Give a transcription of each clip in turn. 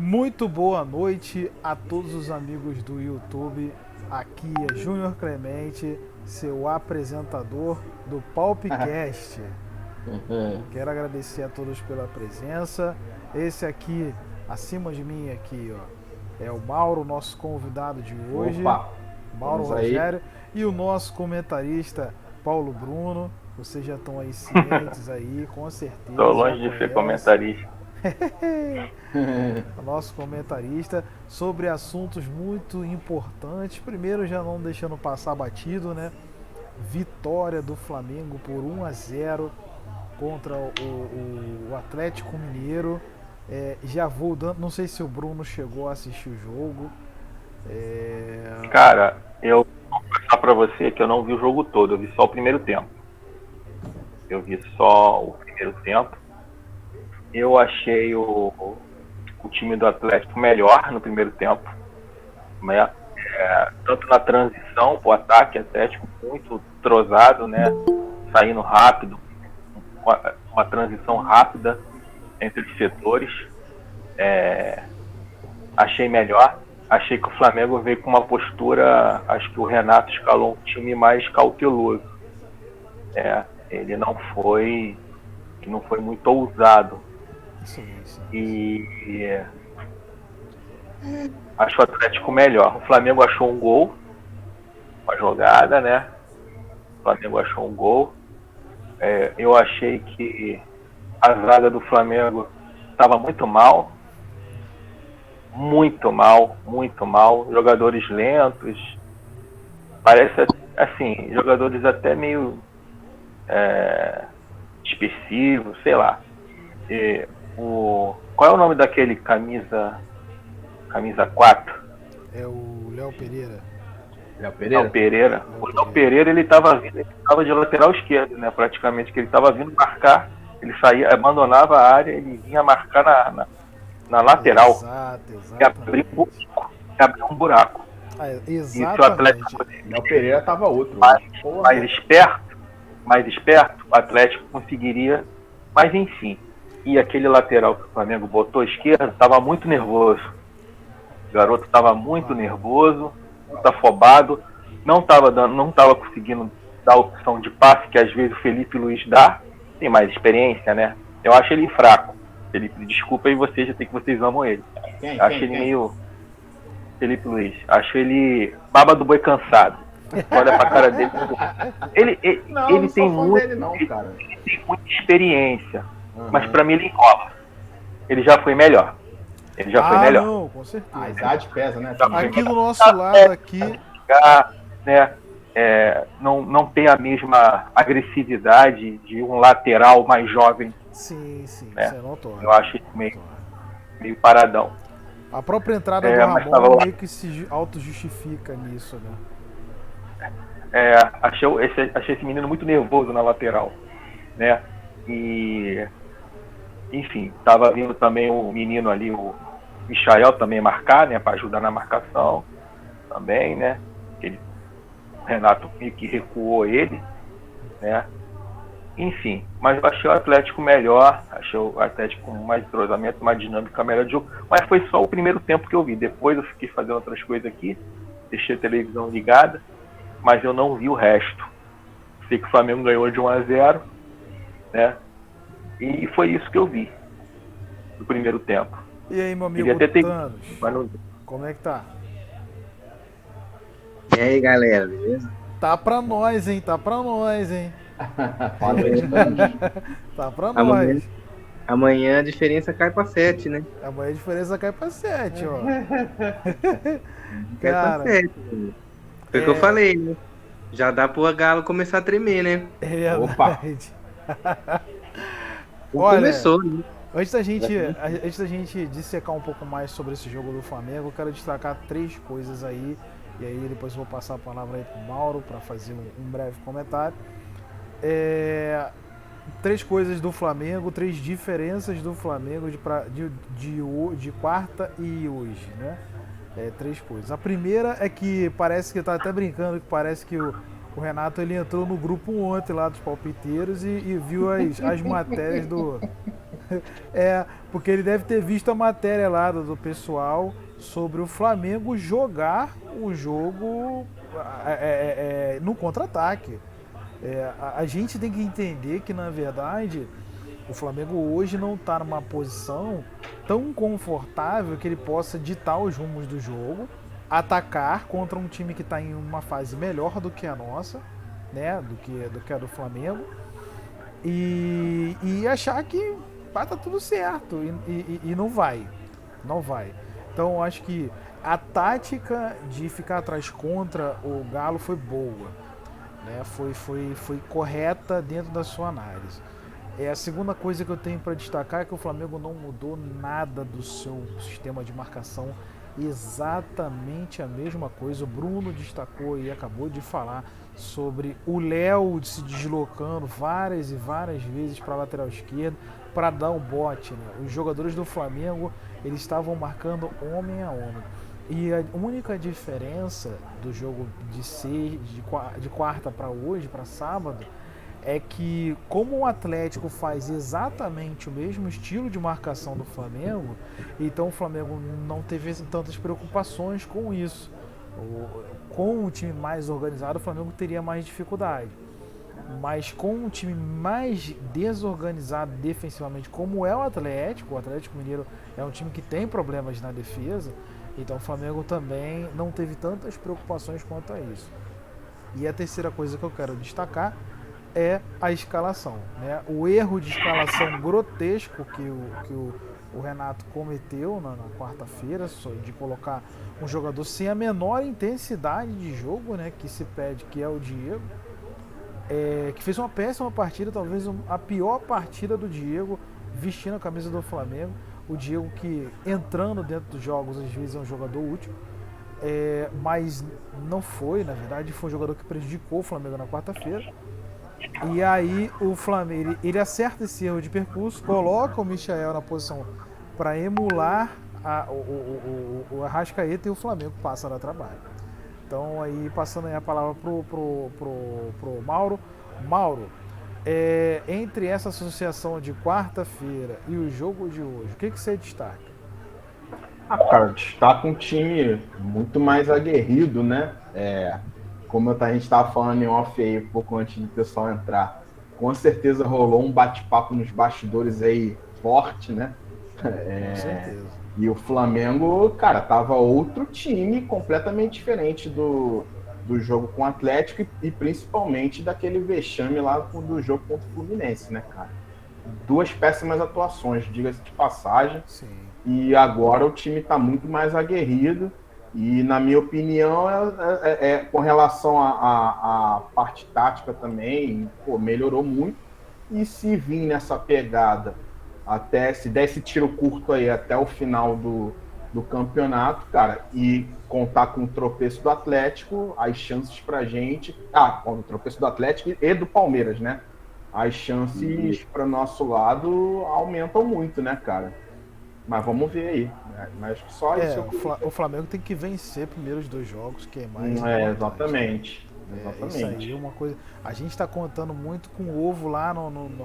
Muito boa noite a todos os amigos do YouTube. Aqui é Júnior Clemente, seu apresentador do Palpcast. Quero agradecer a todos pela presença. Esse aqui, acima de mim aqui, ó, é o Mauro, nosso convidado de hoje. Opa, Mauro vamos aí. Rogério. E o nosso comentarista, Paulo Bruno. Vocês já estão aí cientes aí, com certeza. Tô longe de ser comentarista. O nosso comentarista sobre assuntos muito importantes. Primeiro, já não deixando passar batido, né? Vitória do Flamengo por 1-0 contra o Atlético Mineiro. Já vou dando. Não sei se o Bruno chegou a assistir o jogo. Cara, eu vou falar pra você que eu não vi o jogo todo, eu vi só o primeiro tempo. Eu achei o time do Atlético melhor no primeiro tempo, né? Tanto na transição pro ataque, Atlético muito entrosado, né? Saindo rápido, uma transição rápida entre os setores. Achei melhor. Achei que o Flamengo veio com uma postura, acho que o Renato escalou um time mais cauteloso. Ele não foi muito ousado. Sim. E acho o Atlético melhor. O Flamengo achou um gol, uma jogada, né? O Flamengo achou um gol. Eu achei que a zaga do Flamengo estava muito mal. Muito mal. Jogadores lentos. Parece, assim, jogadores até meio dispersivos, sei lá. Qual é o nome daquele camisa 4? É o Léo Pereira. Léo Pereira. O Léo Pereira, ele estava de lateral esquerdo, né? Praticamente, que ele estava vindo marcar. Ele saía, abandonava a área, ele vinha marcar na lateral. Exato. E abriu um buraco. Exatamente. Léo Pereira tava outro. Mais esperto, o Atlético conseguiria. Mas enfim. E aquele lateral que o Flamengo botou à esquerda estava muito nervoso. O garoto estava muito nervoso, muito afobado, não estava conseguindo dar a opção de passe que às vezes o Felipe Luiz dá. Tem mais experiência, né? Eu acho ele fraco. Felipe, desculpa aí vocês, já sei que vocês amam ele. Acho ele meio Felipe Luiz. Acho ele baba do boi cansado. Olha pra cara dele. Ele tem muita experiência. Mas pra mim ele enrola. Ele já foi melhor. Não, com certeza. A idade pesa, né? Aqui do nosso lado, aqui. Né? Não tem a mesma agressividade de um lateral mais jovem. Sim, né? Você notou. Eu acho meio paradão. A própria entrada do Ramon meio que se auto-justifica nisso, né? Achei esse menino muito nervoso na lateral, né? E enfim, tava vindo também o menino ali, o Michael também marcar, né? Para ajudar na marcação também, né? O Renato meio que recuou ele, né? Enfim, mas eu achei o Atlético melhor, achei o Atlético com mais entrosamento, mais dinâmica, melhor de jogo. Mas foi só o primeiro tempo que eu vi. Depois eu fiquei fazendo outras coisas aqui, deixei a televisão ligada, mas eu não vi o resto. Sei que o Flamengo ganhou de 1-0, né? E foi isso que eu vi no primeiro tempo. E aí, meu amigo Thanos, como é que tá? E aí, galera, beleza? Tá pra nós, hein? Tá pra nós. Amanhã a diferença cai pra 7, né? Amanhã a diferença cai pra 7, ó. Cai pra 7, né? Foi o que eu falei, né? Já dá pro Galo começar a tremer, né? Opa! Olha, começou, né? Antes da gente dissecar um pouco mais sobre esse jogo do Flamengo, eu quero destacar 3 coisas aí. E aí depois eu vou passar a palavra aí pro Mauro para fazer um breve comentário. 3 coisas do Flamengo, 3 diferenças do Flamengo de quarta e hoje, né? 3 coisas. A primeira é que parece que tá até brincando, que parece que o Renato ele entrou no grupo ontem lá dos palpiteiros e viu as matérias Porque ele deve ter visto a matéria lá do pessoal sobre o Flamengo jogar o jogo no contra-ataque. A gente tem que entender que, na verdade, o Flamengo hoje não está numa posição tão confortável que ele possa ditar os rumos do jogo, atacar contra um time que está em uma fase melhor do que a nossa, né, do que a do Flamengo, e achar que vai tá tudo certo, e não vai. Então eu acho que a tática de ficar atrás contra o Galo foi boa, né? Foi correta dentro da sua análise. A segunda coisa que eu tenho para destacar é que o Flamengo não mudou nada do seu sistema de marcação, exatamente a mesma coisa. O Bruno destacou e acabou de falar sobre o Léo se deslocando várias e várias vezes para a lateral esquerda para dar um bote, né? Os jogadores do Flamengo, eles estavam marcando homem a homem. E a única diferença do jogo de quarta para hoje, para sábado, é que como o Atlético faz exatamente o mesmo estilo de marcação do Flamengo, então o Flamengo não teve tantas preocupações com isso. Com o time mais organizado, o Flamengo teria mais dificuldade. Mas com um time mais desorganizado defensivamente, como é o Atlético Mineiro é um time que tem problemas na defesa, então o Flamengo também não teve tantas preocupações quanto a isso. E a terceira coisa que eu quero destacar é a escalação, né? O erro de escalação grotesco que o Renato cometeu na quarta-feira, de colocar um jogador sem a menor intensidade de jogo, né, que se pede, que é o Diego, que fez uma péssima partida, talvez a pior partida do Diego vestindo a camisa do Flamengo. O Diego, que entrando dentro dos jogos às vezes é um jogador útil, mas não foi, na verdade, foi um jogador que prejudicou o Flamengo na quarta-feira. E aí o Flamengo, ele acerta esse erro de percurso, coloca o Michael na posição para emular o Arrascaeta, e o Flamengo passa a dar trabalho. Então aí, passando aí a palavra pro Mauro. Mauro, entre essa associação de quarta-feira e o jogo de hoje, o que você destaca? Cara, destaca um time muito mais aguerrido, né? Como a gente estava falando em off aí, um pouco antes do pessoal entrar, com certeza rolou um bate-papo nos bastidores aí forte, né? Com certeza. E o Flamengo, cara, tava outro time completamente diferente do jogo com o Atlético e principalmente daquele vexame lá do jogo contra o Fluminense, né, cara? Duas péssimas atuações, diga-se de passagem. Sim. E agora o time tá muito mais aguerrido. E, na minha opinião, com relação à parte tática também, melhorou muito. E se vir nessa pegada, até se der esse tiro curto aí até o final do campeonato, cara, e contar com o tropeço do Atlético, as chances pra gente... com o tropeço do Atlético e do Palmeiras, né? As chances para nosso lado aumentam muito, né, cara? Mas vamos ver aí. Mas só isso. O Flamengo tem que vencer primeiro os dois jogos, que é mais exatamente. Isso aí é uma coisa. A gente está contando muito com o ovo lá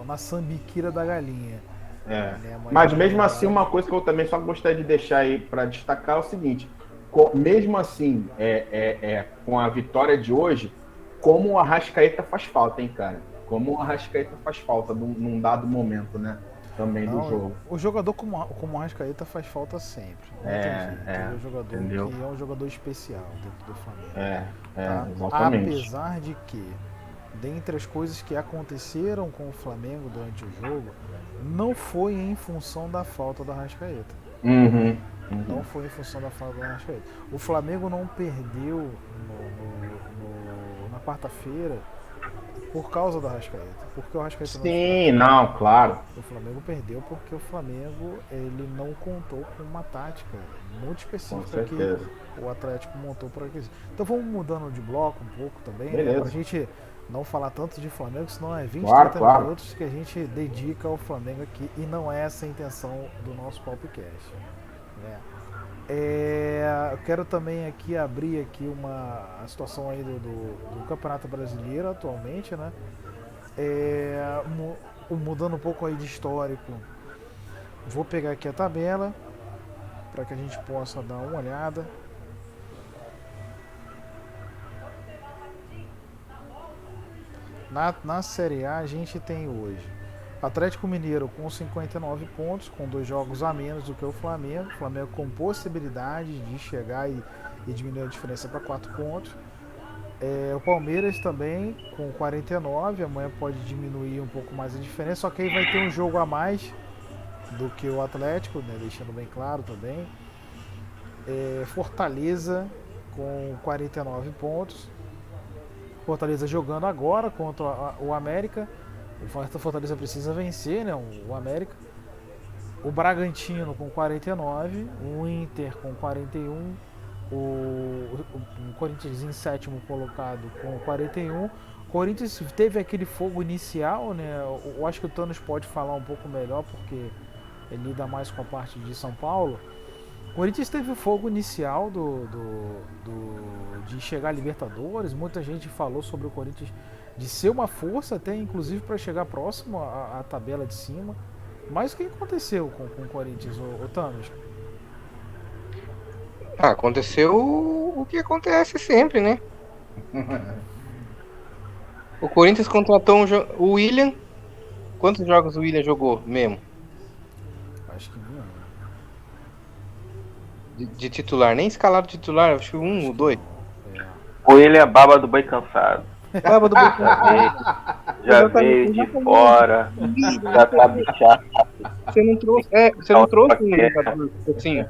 na sambiquira da galinha. Né? Mas mesmo assim, uma coisa que eu também só gostaria de deixar aí para destacar é o seguinte: mesmo assim, com a vitória de hoje, como o Arrascaeta faz falta, hein, cara? Como o Arrascaeta faz falta num dado momento, né? Também do jogo. O jogador como o Arrascaeta faz falta sempre. É um jogador entendeu? que é um jogador especial dentro do Flamengo. Exatamente. Apesar de que, dentre as coisas que aconteceram com o Flamengo durante o jogo, não foi em função da falta do Arrascaeta. Não foi em função da falta do Arrascaeta. O Flamengo não perdeu na quarta-feira por causa do Arrascaeta, porque o Arrascaeta claro. O Flamengo perdeu porque o Flamengo ele não contou com uma tática muito específica que o Atlético montou por aqui. Então vamos mudando de bloco um pouco também, né, pra gente não falar tanto de Flamengo, senão é 30 minutos que a gente dedica ao Flamengo aqui, e não é essa a intenção do nosso podcast, né? Eu quero também aqui abrir aqui a situação aí do Campeonato Brasileiro atualmente, né? Mudando um pouco aí de histórico, Vou pegar aqui a tabela para que a gente possa dar uma olhada. Na Série A a gente tem hoje Atlético Mineiro com 59 pontos, com 2 jogos a menos do que o Flamengo. O Flamengo com possibilidade de chegar e diminuir a diferença para 4 pontos. O Palmeiras também com 49, amanhã pode diminuir um pouco mais a diferença, só que aí vai ter um jogo a mais do que o Atlético, né, deixando bem claro também. Fortaleza com 49 pontos. Fortaleza jogando agora contra o América. O Fortaleza precisa vencer, né, o América. O Bragantino com 49, o Inter com 41, o Corinthians em sétimo colocado com 41. O Corinthians teve aquele fogo inicial, né? Eu acho que o Thanos pode falar um pouco melhor porque ele lida mais com a parte de São Paulo. O Corinthians teve o fogo inicial de chegar a Libertadores. Muita gente falou sobre o Corinthians de ser uma força, até inclusive para chegar próximo à tabela de cima. Mas o que aconteceu com o Corinthians, o Thanos? Aconteceu o que acontece sempre, né? O Corinthians contratou o William. Quantos jogos o William jogou mesmo? Acho que não. De titular, nem escalado titular, acho que 1 ou 2. Ou ele é baba do boi cansado. Baba do boi cansado. Já veio de fora, já tá bichado. Você não trouxe um jogador assim.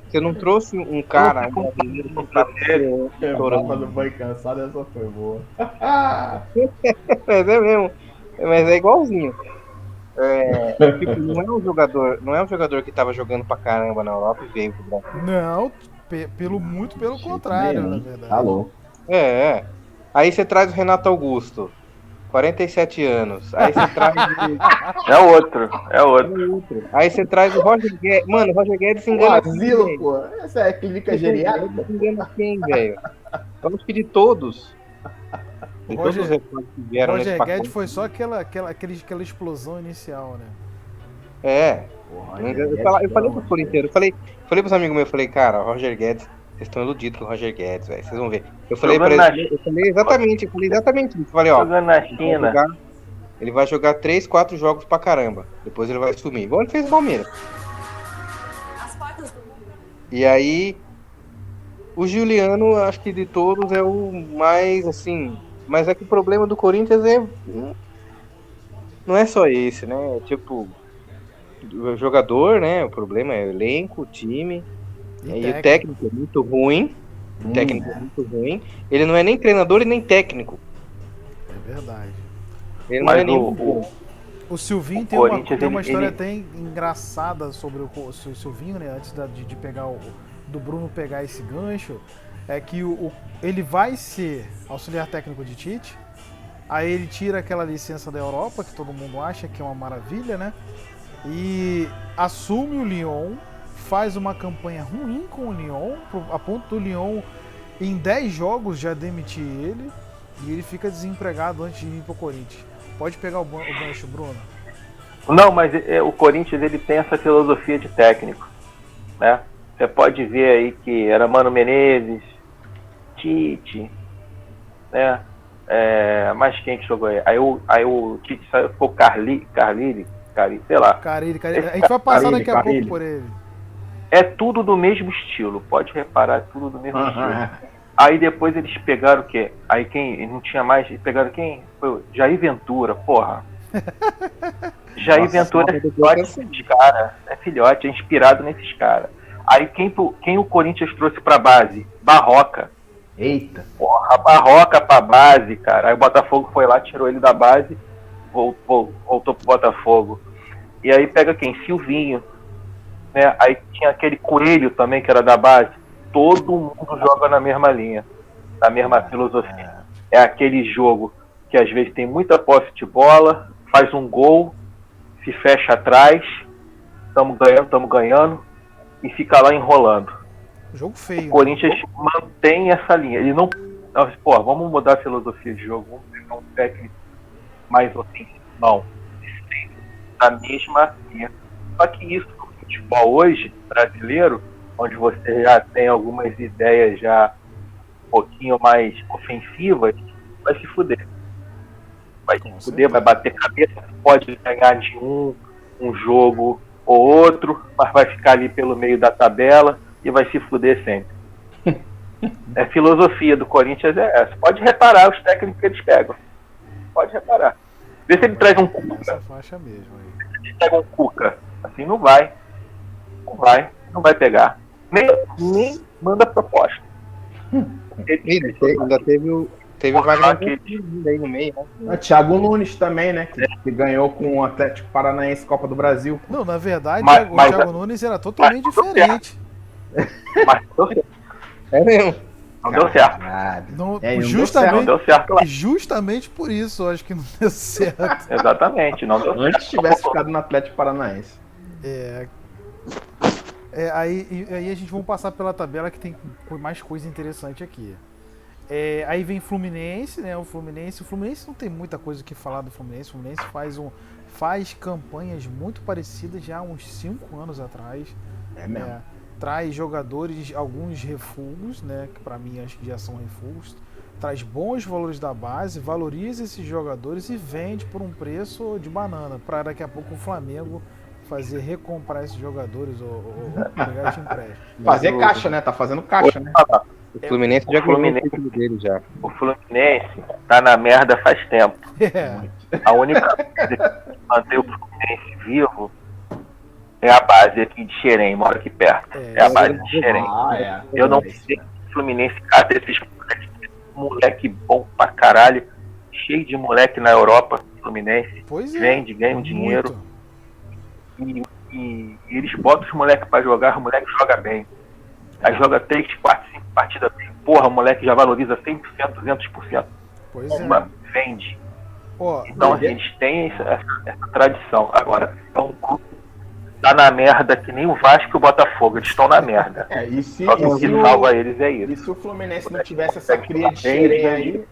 Você não trouxe um cara. Baba do boi cansado, essa foi boa. Mas é mesmo. Mas é igualzinho. Tipo, não é um jogador que tava jogando pra caramba na Europa e veio pro Brasil. Não, muito pelo contrário, na verdade. Tá louco. Aí você traz o Renato Augusto, 47 anos. Aí você traz É outro. Aí você traz o Roger Guedes. Mano, o Roger Guedes se O engana asilo, quem, pô. Essa é a clínica geriátrica. Se engana quem, velho? Vamos pedir todos. De todos os reforços que vieram nesse Roger pacote. Guedes foi só aquela explosão inicial, né? Eu falei pros corintianos, eu falei pros amigos meus, eu falei, cara, o Roger Guedes, vocês estão iludidos com o Roger Guedes, velho, vocês vão ver. Eu falei exatamente isso. Eu falei, ó, Jogando na China. ele vai jogar 3, 4 jogos pra caramba. Depois ele vai sumir. Igual ele fez o Palmeiras. E aí, o Giuliano, acho que de todos é o mais, assim... Mas é que o problema do Corinthians não é só esse, né? Tipo, o jogador, né? O problema é o elenco, o time. E o técnico é muito ruim. Ele não é nem treinador e nem técnico. É verdade. Ele não é nem o Silvinho tem uma história até engraçada sobre o Silvinho, né? Antes de pegar do Bruno pegar esse gancho, é que ele vai ser auxiliar técnico de Tite. Aí ele tira aquela licença da Europa, que todo mundo acha que é uma maravilha, né? E assume o Lyon, faz uma campanha ruim com o Lyon, a ponto do Lyon em 10 jogos já demitir ele, e ele fica desempregado antes de ir pro Corinthians. Pode pegar o gancho, Bruno? Não, mas o Corinthians ele tem essa filosofia de técnico, né? Você pode ver aí que era Mano Menezes, Tite, né? Mais quem que jogou aí? Aí o Tite saiu, ficou Carli, sei lá. Carilli. A gente vai passar daqui a pouco por ele. É tudo do mesmo estilo, pode reparar, é tudo do mesmo estilo. Aí depois eles pegaram o quê? Aí quem não tinha mais, pegaram quem? Foi o Jair Ventura, porra. Jair Ventura é filhote desses caras, é inspirado nesses caras. Aí quem o Corinthians trouxe pra base? Barroca. Eita. Porra, Barroca pra base, cara. Aí o Botafogo foi lá, tirou ele da base, voltou pro Botafogo. E aí pega quem? Silvinho. Né? Aí tinha aquele Coelho também, que era da base. Todo mundo joga na mesma linha, na mesma filosofia. É aquele jogo que às vezes tem muita posse de bola, faz um gol, se fecha atrás, estamos ganhando, e fica lá enrolando. Jogo feio. O Corinthians mantém essa linha. Ele não. Pô, vamos mudar a filosofia de jogo, vamos pegar um técnico mais ofensivo. Não. Na mesma linha. Só que isso no futebol hoje, brasileiro, onde você já tem algumas ideias já um pouquinho mais ofensivas, vai se fuder. Vai se fuder, vai bater cabeça, pode ganhar de um jogo ou outro, mas vai ficar ali pelo meio da tabela e vai se fuder sempre. A filosofia do Corinthians é essa. Pode reparar os técnicos que eles pegam. Pode reparar. Vê se ele traz um Cuca. Essa faixa mesmo aí. Se ele pega um Cuca, assim não vai. Não vai pegar. Nem manda proposta. Ainda teve o Wagner aí no meio, né? Thiago Nunes também, né? Que ganhou com o Atlético Paranaense Copa do Brasil. Não, na verdade, o Thiago Nunes era totalmente diferente. Mas deu certo. É mesmo. Não deu certo. Justamente, não deu certo lá. Justamente por isso, eu acho que não deu certo. Exatamente, não deu certo. Antes tivesse ficado no Atlético Paranaense. Aí a gente vai passar pela tabela que tem mais coisa interessante aqui. Aí vem Fluminense, né? O Fluminense não tem muita coisa que falar do Fluminense. O Fluminense faz campanhas muito parecidas já há uns 5 anos atrás. É mesmo. Traz jogadores, alguns refugos, né? Que pra mim acho que já são refugos. Traz bons valores da base, valoriza esses jogadores e vende por um preço de banana. Para daqui a pouco o Flamengo recomprar esses jogadores ou pegar de empréstimo. Fazer caixa, né? Tá fazendo caixa, né? O Fluminense já ganhou o título dele já. O Fluminense tá na merda faz tempo. A única coisa que mantém o Fluminense vivo é a base aqui de Xerém, mora aqui perto. É a base de Xerém. Eu não sei que o Fluminense cata esses moleque bom pra caralho, cheio de moleque na Europa, Fluminense. Vende, ganha um dinheiro. E eles botam os moleques pra jogar, o moleque joga bem. Aí joga 3, 4, 5 partidas. Porra, o moleque já valoriza 100%, 200%. Vende. Então, assim, eles têm essa tradição. Agora, é um clube que tá na merda que nem o Vasco e o Botafogo. Eles estão na merda. Só que o que salva eles é isso. E se o Fluminense não tivesse essa cria de Xerém aí,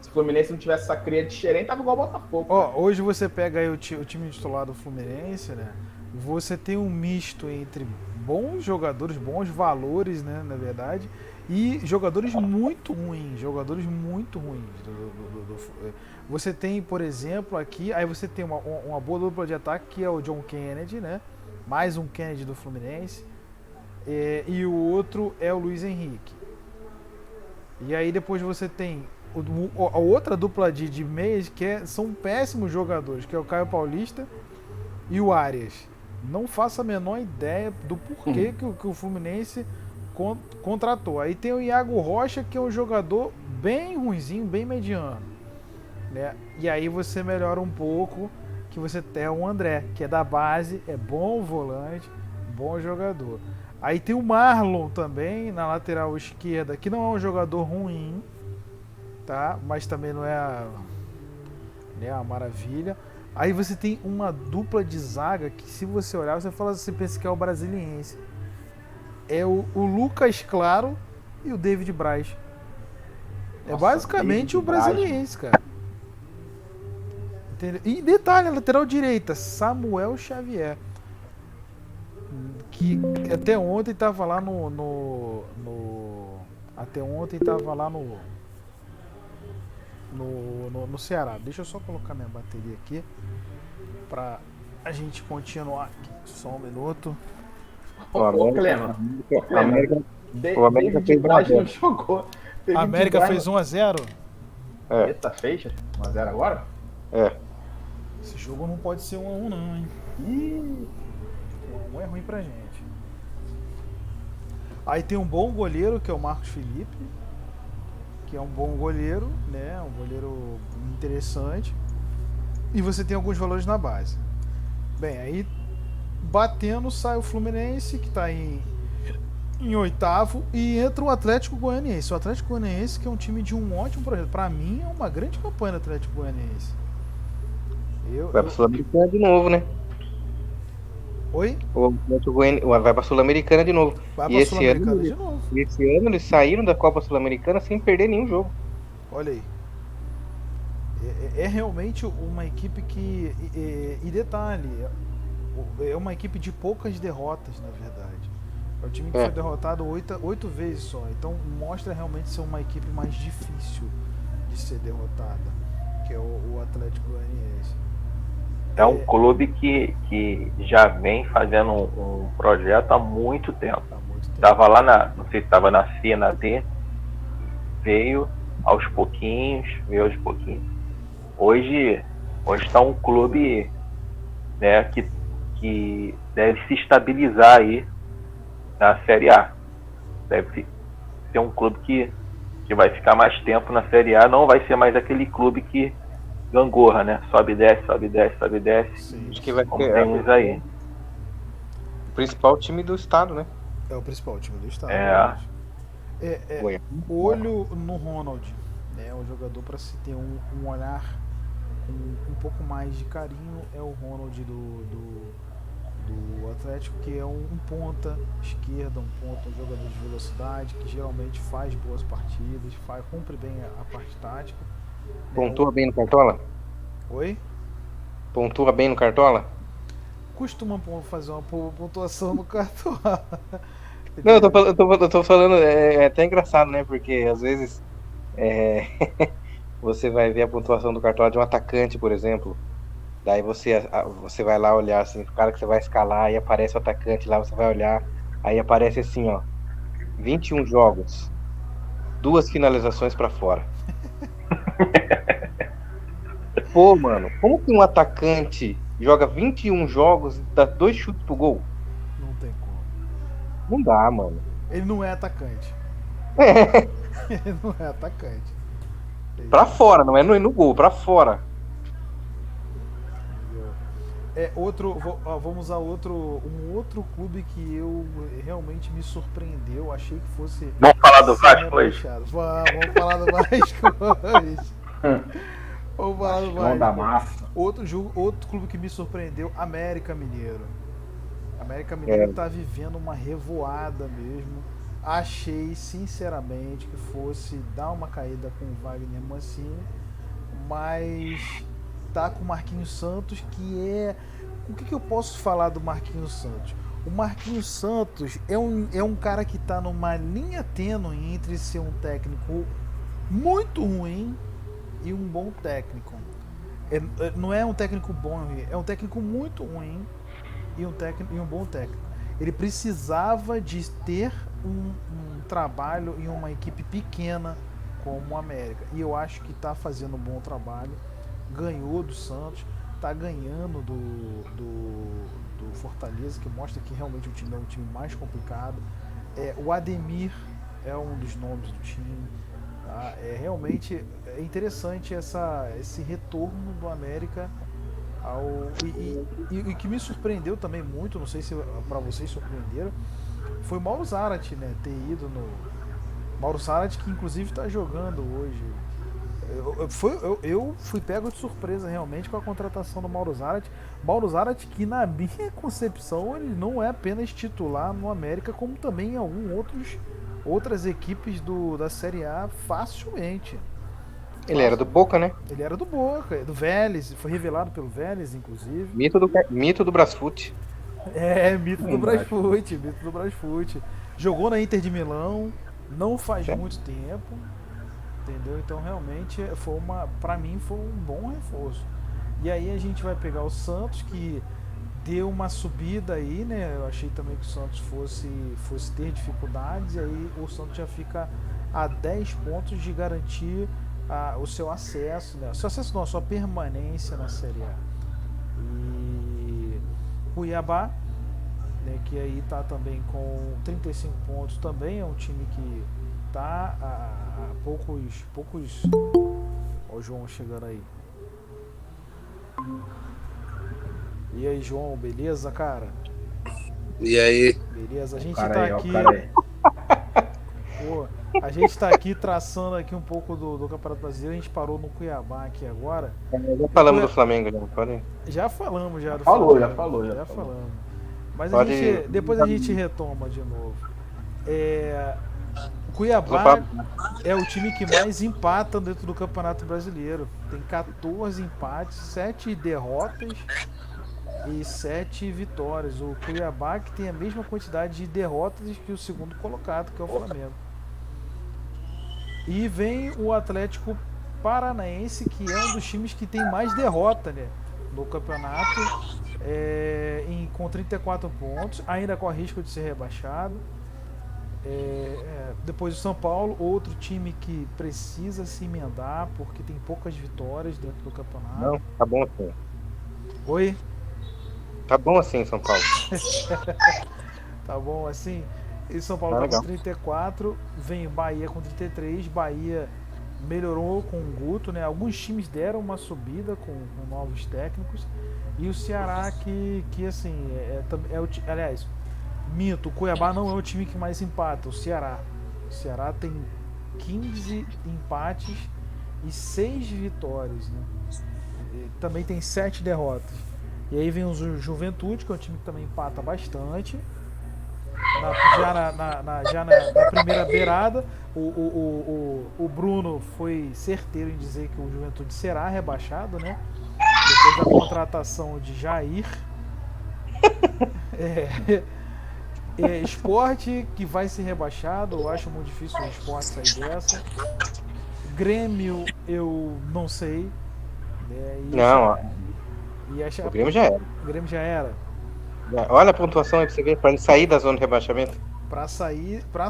se o Fluminense não tivesse essa cria de Xerém, tava igual o Botafogo. Hoje você pega aí o time titular do Fluminense, né? Você tem um misto entre bons jogadores, bons valores, né, na verdade, e jogadores muito ruins. Você tem, por exemplo, aqui, aí você tem uma boa dupla de ataque, que é o John Kennedy, né? Mais um Kennedy do Fluminense. E o outro é o Luiz Henrique. E aí depois você tem a outra dupla de meias, que são péssimos jogadores, que é o Caio Paulista e o Arias. Não faço a menor ideia do porquê que o Fluminense contratou. Aí tem o Iago Rocha, que é um jogador bem ruinzinho, bem mediano, né? E aí você melhora um pouco, que você tem o André, que é da base, é bom volante, bom jogador. Aí tem o Marlon também, na lateral esquerda, que não é um jogador ruim, tá? Mas também não é a maravilha. Aí você tem uma dupla de zaga que, se você olhar, você pensa que é o Brasiliense. É o Lucas Claro e o David Braz. Basicamente o Brasiliense, cara. Entendeu? E detalhe, lateral direita, Samuel Xavier. Que até ontem tava lá no Ceará. Deixa eu só colocar minha bateria aqui pra a gente continuar aqui. Só um minuto. Ô, Clema. O América fez 1x0. A América fez 1x0? Eita, fez 1x0 agora? Esse jogo não pode ser 1x1 não, hein? 1x1 é ruim pra gente. Aí tem um bom goleiro, que é o Marcos Felipe, que é um bom goleiro, né? Um goleiro interessante. E você tem alguns valores na base. Bem, aí batendo sai o Fluminense, que está em 8º, e entra o Atlético Goianiense. O Atlético Goianiense, que é um time de um ótimo projeto. Para mim, é uma grande campanha do Atlético Goianiense. Vai para Sul-Americana de novo, né? Oi? O Atlético Goianiense vai para Sul-Americana de novo. Vai para Sul-Americana de novo. E esse ano eles saíram da Copa Sul-Americana sem perder nenhum jogo. Olha aí. É realmente uma equipe que... E detalhe, É uma equipe de poucas derrotas, na verdade. É um time que foi derrotado 8 vezes só. Então mostra realmente ser uma equipe mais difícil de ser derrotada, que é o Atlético Goianiense. É um clube que já vem fazendo um projeto há muito tempo. Estava lá não sei se estava na C, na D, veio aos pouquinhos. Hoje está um clube, né, que deve se estabilizar aí na Série A. Deve ser um clube que vai ficar mais tempo na Série A, não vai ser mais aquele clube que gangorra, né? Sobe e desce, sobe e desce, sobe e desce. Sim. Acho que vai como ter temos aí. O principal time do estado, né? É o principal time do estado. Olho no Ronald. É um jogador para se ter um olhar com um pouco mais de carinho. É o Ronald do Atlético, que é um ponta esquerda, um jogador de velocidade, que geralmente faz boas partidas, cumpre bem a parte tática. Pontua bem no Cartola? Oi? Pontua bem no Cartola? Costuma fazer uma pontuação no Cartola. Não, eu tô falando, é até engraçado, né? Porque às vezes você vai ver a pontuação do Cartola de um atacante, por exemplo. Daí você vai lá olhar assim, o cara que você vai escalar e aparece o atacante lá, você vai olhar, aí aparece assim, ó, 21 jogos, 2 finalizações pra fora. Pô, mano, como que um atacante joga 21 jogos e dá 2 chutes pro gol? Não tem como. Não dá, mano. Ele não é atacante. Ele não é atacante. Pra fora, não é no gol, pra fora. Vamos a um outro clube que eu realmente me surpreendeu. Achei que fosse. Vamos falar do Vasco hoje? Vamos falar do Vasco hoje. Vamos falar do Vasco. Da massa. Outro clube que me surpreendeu, América Mineiro. América Mineiro tá vivendo uma revoada mesmo. Achei, sinceramente, que fosse dar uma caída com o Wagner Mancini, mas tá com o Marquinhos Santos, que é... O que eu posso falar do Marquinhos Santos? O Marquinhos Santos é um cara que tá numa linha tênue entre ser um técnico muito ruim e um bom técnico. Não é um técnico bom, é um técnico muito ruim e um bom técnico. Ele precisava de ter um trabalho em uma equipe pequena como o América. E eu acho que está fazendo um bom trabalho. Ganhou do Santos, está ganhando do Fortaleza, que mostra que realmente o time é um time mais complicado. O Ademir é um dos nomes do time. Tá? Realmente é interessante esse retorno do América e que me surpreendeu também muito, não sei se para vocês surpreenderam, foi o Mauro Zarate, né, ter ido no Mauro Zarate, que inclusive está jogando hoje. Eu fui pego de surpresa realmente com a contratação do Mauro Zarate. Mauro Zarate, que na minha concepção ele não é apenas titular no América, como também em outras equipes da Série A facilmente. Ele era do Boca, né? Ele era do Boca, do Vélez, foi revelado pelo Vélez, inclusive. Mito do Brasfoot. Mito do Brasfoot. Jogou na Inter de Milão, não faz muito tempo, entendeu? Então realmente pra mim foi um bom reforço. E aí a gente vai pegar o Santos, que deu uma subida aí, né? Eu achei também que o Santos fosse ter dificuldades, e aí o Santos já fica a 10 pontos de garantir o seu acesso, né? A sua permanência na Série A. E Cuiabá, né, que aí tá também com 35 pontos, também é um time que tá a poucos... Ó o João chegando aí. E aí, João, beleza, cara? E aí? Beleza, a gente tá aqui... Pô, a gente tá aqui traçando aqui um pouco do Campeonato Brasileiro. A gente parou no Cuiabá aqui agora. Já falamos do Flamengo, já não pode? Já falamos do Flamengo. Já falamos. Mas pode... depois a gente retoma de novo. O Cuiabá é o time que mais empata dentro do Campeonato Brasileiro. Tem 14 empates, 7 derrotas e 7 vitórias. O Cuiabá que tem a mesma quantidade de derrotas que o segundo colocado, que é o Flamengo. E vem o Atlético Paranaense, que é um dos times que tem mais derrota, né, no campeonato, com 34 pontos, ainda com risco de ser rebaixado. Depois o São Paulo, outro time que precisa se emendar porque tem poucas vitórias dentro do campeonato. Não, tá bom assim. Oi? Tá bom assim, São Paulo. Tá bom assim? E São Paulo tá com 34, vem Bahia com 33. Bahia melhorou com o Guto, né? Alguns times deram uma subida com novos técnicos. E o Ceará que assim, aliás, minto, o Cuiabá não é o time que mais empata, o Ceará. O Ceará tem 15 empates e 6 vitórias, né? E também tem 7 derrotas. E aí vem o Juventude, que é um time que também empata bastante. Já na primeira beirada, o Bruno foi certeiro em dizer que o Juventude será rebaixado, né? Depois da contratação de Jair. Sport que vai ser rebaixado, eu acho muito difícil o Sport sair dessa. Grêmio, eu não sei. O Grêmio já era. O Grêmio já era. Olha a pontuação aí pra você ver, pra sair da zona de rebaixamento. Pra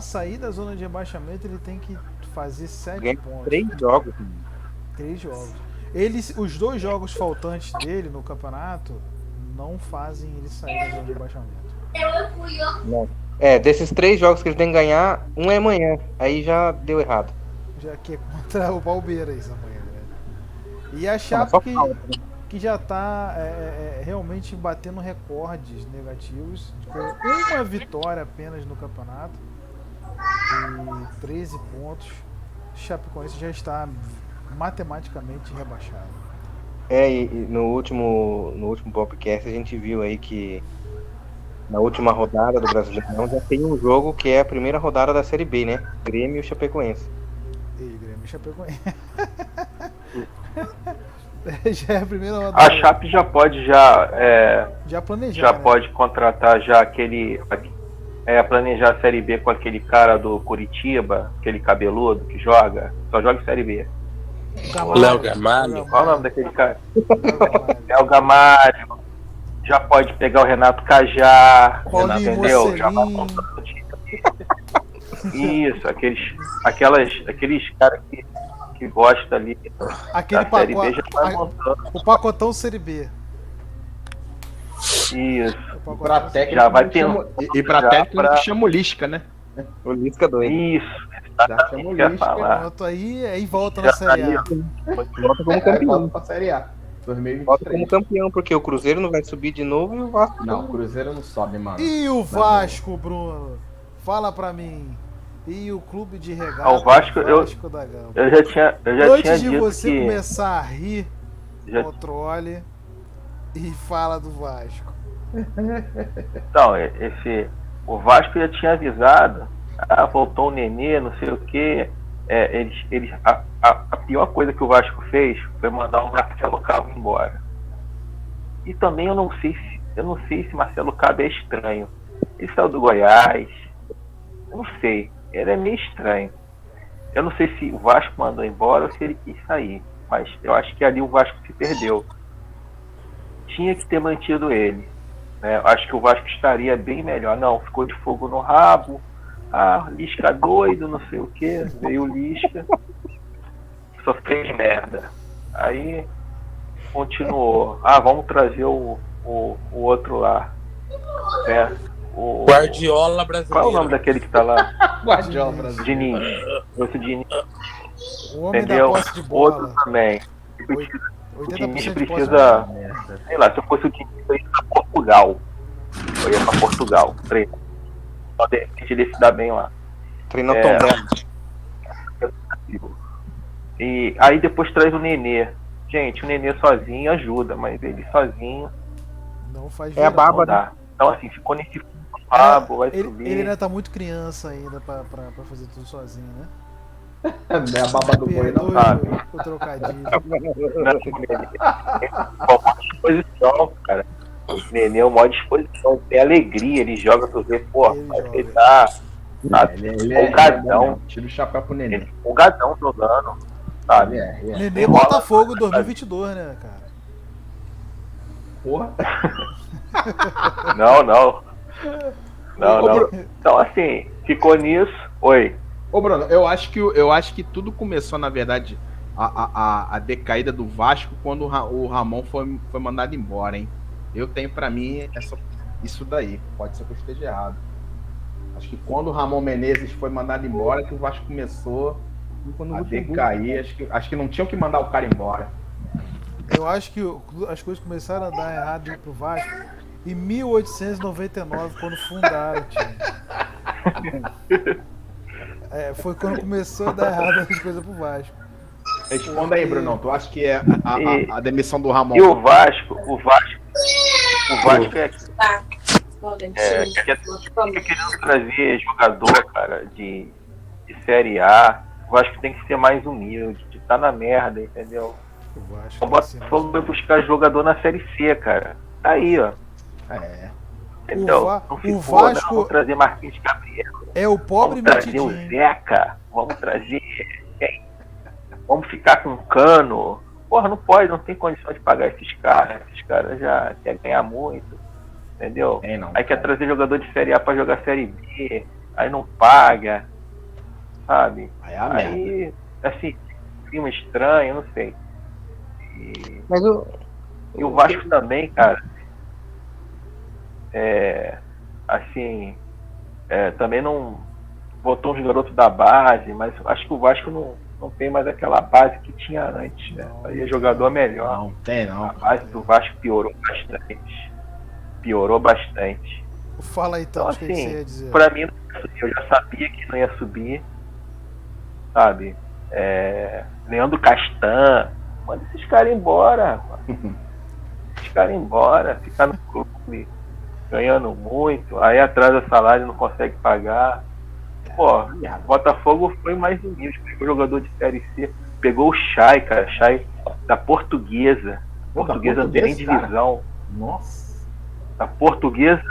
sair da zona de rebaixamento, ele tem que fazer 7 pontos. 3 jogos. 3 jogos. Os 2 jogos faltantes dele no campeonato não fazem ele sair da zona de rebaixamento. Não. Desses 3 jogos que ele tem que ganhar, um é amanhã. Aí já deu errado. Já que é contra o Palmeiras amanhã, né? E a Chape que já está realmente batendo recordes negativos, com uma vitória apenas no campeonato e 13 pontos. Chapecoense já está matematicamente rebaixado. E no último podcast a gente viu aí que na última rodada do Brasileirão já tem um jogo que é a primeira rodada da Série B, né? Grêmio e Chapecoense. Grêmio e Chapecoense. Já é a primeira rodada. A Chape já pode já planejar. Já pode contratar já planejar a Série B com aquele cara do Curitiba, aquele cabeludo que só joga em Série B. Léo Gamalho. Qual é o nome daquele cara? Léo Gamalho. Já pode pegar o Renato Cajá, entendeu? Já vai contratar o time. Isso, aqueles caras que gosta ali aquele da Série B já vai montando. O pacotão Série B. Isso. Pra técnico já vai tendo. E pra técnico chama o Lisca, né? O Lisca doido. Isso. Já chama o Lisca. Pronto, aí volta na Série A. Volta como campeão. Volta pra Série A. 2023. Volta como campeão, porque o Cruzeiro não vai subir de novo e o Vasco. Não, o Cruzeiro não sobe, mano. E o Vasco, Bruno? Fala pra mim. E o clube de regata o Vasco da Gama. Eu já tinha Antes de dito você que... começar a rir, controle e fala do Vasco. Então, o Vasco já tinha avisado, voltou o Nenê, não sei o quê. A pior coisa que o Vasco fez foi mandar o Marcelo Cabo embora. E também eu não sei se Marcelo Cabo é estranho. Ele saiu do Goiás, eu não sei. Ele é meio estranho. Eu não sei se o Vasco mandou embora ou se ele quis sair. Mas eu acho que ali o Vasco se perdeu. Tinha que ter mantido ele. Né? Eu acho que o Vasco estaria bem melhor. Não, ficou de fogo no rabo. Lisca doido, não sei o que. Veio o Lisca. Só fez merda. Aí continuou. Vamos trazer o outro lá. O Guardiola brasileiro. Qual é o nome daquele que tá lá? Guardiola brasileiro. Diniz. O homem entendeu? da posse de bola. Outro também. 80% O Diniz de posse de precisa. bola. Sei lá, se eu fosse o Diniz, eu ia pra Portugal. Eu ia pra Portugal. Treino. Só de repente ele se dá bem lá. Treinou Tom Belo. E aí depois traz o Nenê. Gente, o Nenê sozinho ajuda, mas ele sozinho. Não faz a baba, não dá. Então assim, ficou nesse vai subir. Ele ainda tá muito criança ainda pra fazer tudo sozinho, né? Não é a baba do boi, não. sabe? O trocadilho. Qualquer posição, cara. Nenê é uma disposição, tem alegria, ele joga, tu vê, pô, Ele mas joga. ele tá Ele é folgadão, tira o chapéu pro Nenê. folgadão jogando, sabe? Nenê Botafogo 2022, né, cara? Porra. Não. Ô, Então, assim, ficou nisso. Oi. Ô, Bruno, eu acho que tudo começou, na verdade, a decaída do Vasco quando o Ramon foi mandado embora, hein? Eu tenho pra mim isso daí. Pode ser que eu esteja errado. Acho que quando o Ramon Menezes foi mandado embora, que o Vasco começou a decair. Acho que não tinham que mandar o cara embora. Eu acho que as coisas começaram a dar errado pro Vasco em 1899, quando fundaram o time. Foi quando começou a dar errado as coisas pro Vasco. Responda aí, Brunão. Tu acha que é a demissão do Ramon? E o Vasco quer querendo trazer jogador, cara, de Série A. O Vasco tem que ser mais humilde, de tá na merda, entendeu? O Botafogo vai buscar jogador na Série C, cara. Tá aí, ó. Entendeu? O Vasco vamos trazer Marquinhos Gabriel. É o pobre vamos trazer o Zeca. Vamos trazer quem? Vamos ficar com o Cano. Porra, não pode, não tem condição de pagar esses caras. Esses caras já querem ganhar muito. Entendeu? Aí quer trazer jogador de Série A pra jogar Série B. Aí não paga. Sabe? Aí assim, clima estranho, eu não sei. E o Vasco também, cara. Também não botou uns garotos da base, mas acho que o Vasco não tem mais aquela base que tinha antes, né? Aí é jogador melhor. Não tem, não. A base do Vasco piorou bastante. Fala aí, então, assim, o que você ia dizer? Pra mim, eu já sabia que não ia subir, sabe? Leandro Castan, manda esses caras embora, esses caras embora, ficar no clube ganhando muito, aí atrasa salário, não consegue pagar. Pô, Botafogo foi mais humilde, pegou jogador de Série C, pegou o Chay, cara, Chay da Portuguesa. Portuguesa não tem nem divisão. Nossa. Da Portuguesa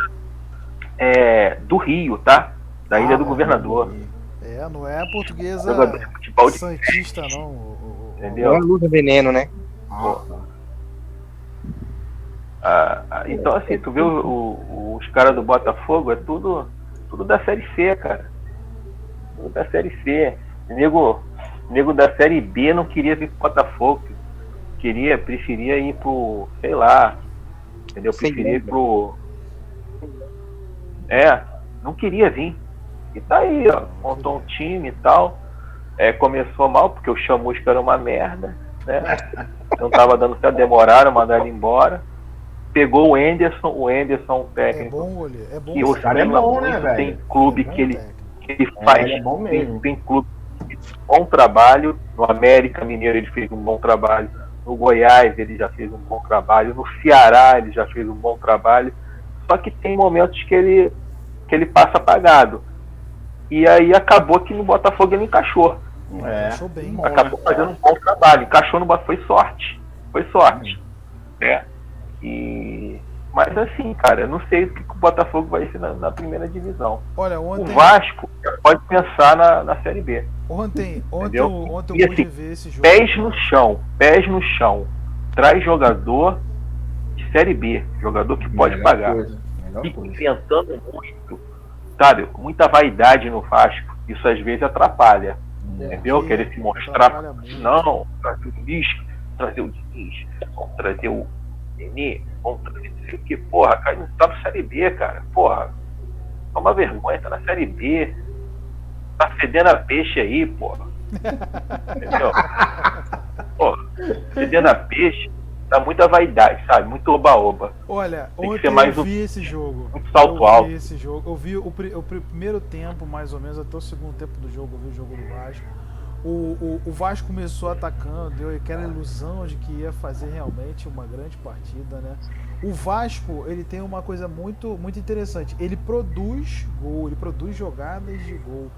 do Rio, tá? Da Ilha do Governador. Não é a Portuguesa jogador de futebol de santista, não. Entendeu? Não é Lusa Veneno, né? Então, assim, tu vê os caras do Botafogo, é tudo da Série C, cara. Tudo da Série C. Nego da Série B não queria vir pro Botafogo. Preferia ir pro, sei lá, entendeu? Preferia ir pro... não queria vir. E tá aí, ó, montou um time e tal. Começou mal, porque o Chamusca era uma merda, né? Não tava dando certo, demoraram, mandaram ele embora. Pegou o Enderson, um técnico. É bom. E o cara é bom, né, velho? Tem clube que ele faz. Ele é bom mesmo. Tem clube que faz um bom trabalho. No América Mineiro ele fez um bom trabalho. No Goiás ele já fez um bom trabalho. No Ceará ele já fez um bom trabalho. Só que tem momentos que ele passa apagado. E aí acabou que no Botafogo ele encaixou. Encaixou bem. Acabou fazendo um bom trabalho. Encaixou no Botafogo. Foi sorte. Mas assim, cara, eu não sei o que o Botafogo vai ser na primeira divisão. Olha, ontem... O Vasco pode pensar na Série B. Ontem eu pude assim, ver esse jogo. Pés no chão. Traz jogador de Série B, jogador que pode pagar. E inventando muito, sabe? Muita vaidade no Vasco. Isso às vezes atrapalha. Entendeu? Querer se mostrar. Não, trazer o Lisca, trazer o Diniz, vamos trazer o Nenê, vamos trazer não sei o que, porra, cara, não tá na Série B, cara, porra, é uma vergonha, tá na Série B, tá fedendo a peixe aí, porra, entendeu? Porra, fedendo a peixe, dá muita vaidade, sabe, muito oba-oba. Olha, tem ontem eu vi esse jogo, muito salto alto. Eu vi o primeiro tempo, mais ou menos, até o segundo tempo do jogo, eu vi o jogo do Vasco. O Vasco começou atacando, deu aquela ilusão de que ia fazer realmente uma grande partida, né? O Vasco, ele tem uma coisa muito, muito interessante. Ele produz gol, ele produz jogadas de gol,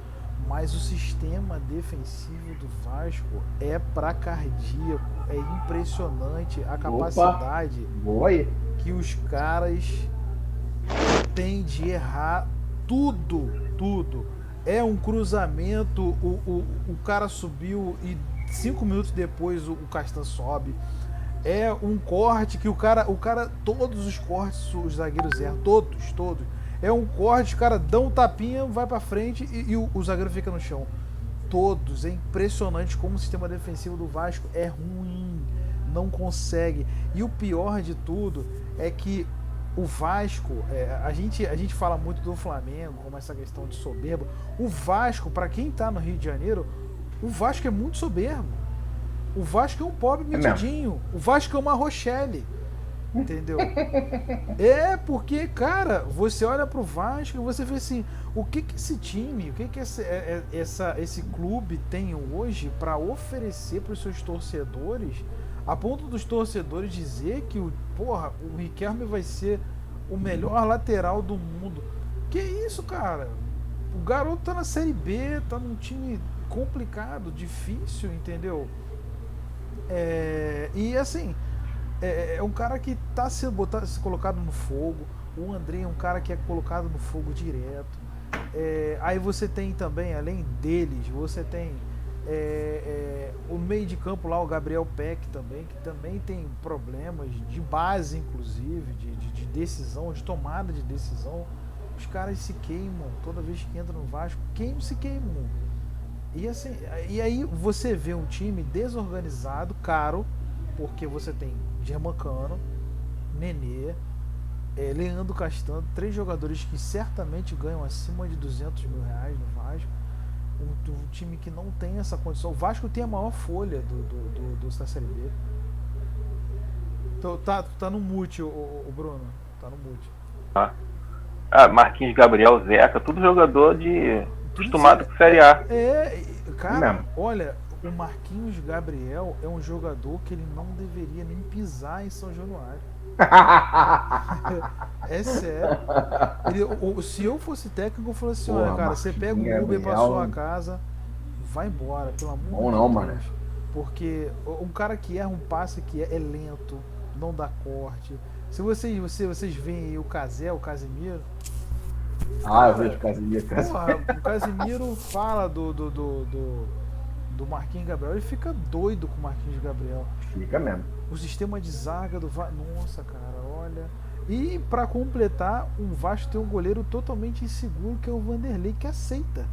mas o sistema defensivo do Vasco é pra cardíaco, é impressionante a capacidade que os caras têm de errar tudo. É um cruzamento, o cara subiu e 5 minutos depois o Castan sobe. É um corte que o cara, todos os cortes os zagueiros erram, todos. É um corte, os caras dão um tapinha, vai pra frente e o zagueiro fica no chão. Todos, é impressionante como o sistema defensivo do Vasco é ruim, não consegue. E o pior de tudo é que o Vasco, a gente fala muito do Flamengo, como essa questão de soberba. O Vasco, para quem tá no Rio de Janeiro, o Vasco é muito soberbo. O Vasco é um pobre metidinho. O Vasco é uma Rochelle. Entendeu? Porque, cara, você olha pro Vasco e você vê assim, o que esse time, o que esse clube tem hoje para oferecer para os seus torcedores, a ponto dos torcedores dizer que o Riquelme vai ser o melhor lateral do mundo. Que isso, cara? O garoto tá na Série B, tá num time complicado, difícil, entendeu? E assim, é um cara que tá sendo colocado no fogo. O André é um cara que é colocado no fogo direto. Aí você tem também, além deles, você tem o meio de campo lá, o Gabriel Peck também, que também tem problemas de base, inclusive, de decisão, de tomada de decisão. Os caras se queimam toda vez que entram no Vasco, se queimam. E assim, e aí você vê um time desorganizado, caro, porque você tem Germancano, Nenê, Leandro Castan, 3 jogadores que certamente ganham acima de R$200 mil no Vasco. Um time que não tem essa condição. O Vasco tem a maior folha da Série B. Então, tá no mute, o Bruno. Tá no mute. Marquinhos, Gabriel, Zeca, tudo jogador acostumado com Série A. Cara, olha, o Marquinhos Gabriel é um jogador que ele não deveria nem pisar em São Januário. É sério. Se eu fosse técnico, eu falasse assim: olha, cara, você pega um Uber pra sua casa, vai embora, pelo amor de Deus. Mano. Porque um cara que erra um passe que é lento, não dá corte. Se vocês veem aí o Casemiro. Eu vejo o Casemiro. O Casemiro fala do Marquinhos Gabriel, ele fica doido com o Marquinhos Gabriel. Fica mesmo. O sistema de zaga do Vasco. Nossa, cara, olha. E pra completar, o Vasco tem um goleiro totalmente inseguro, que é o Vanderlei, que aceita.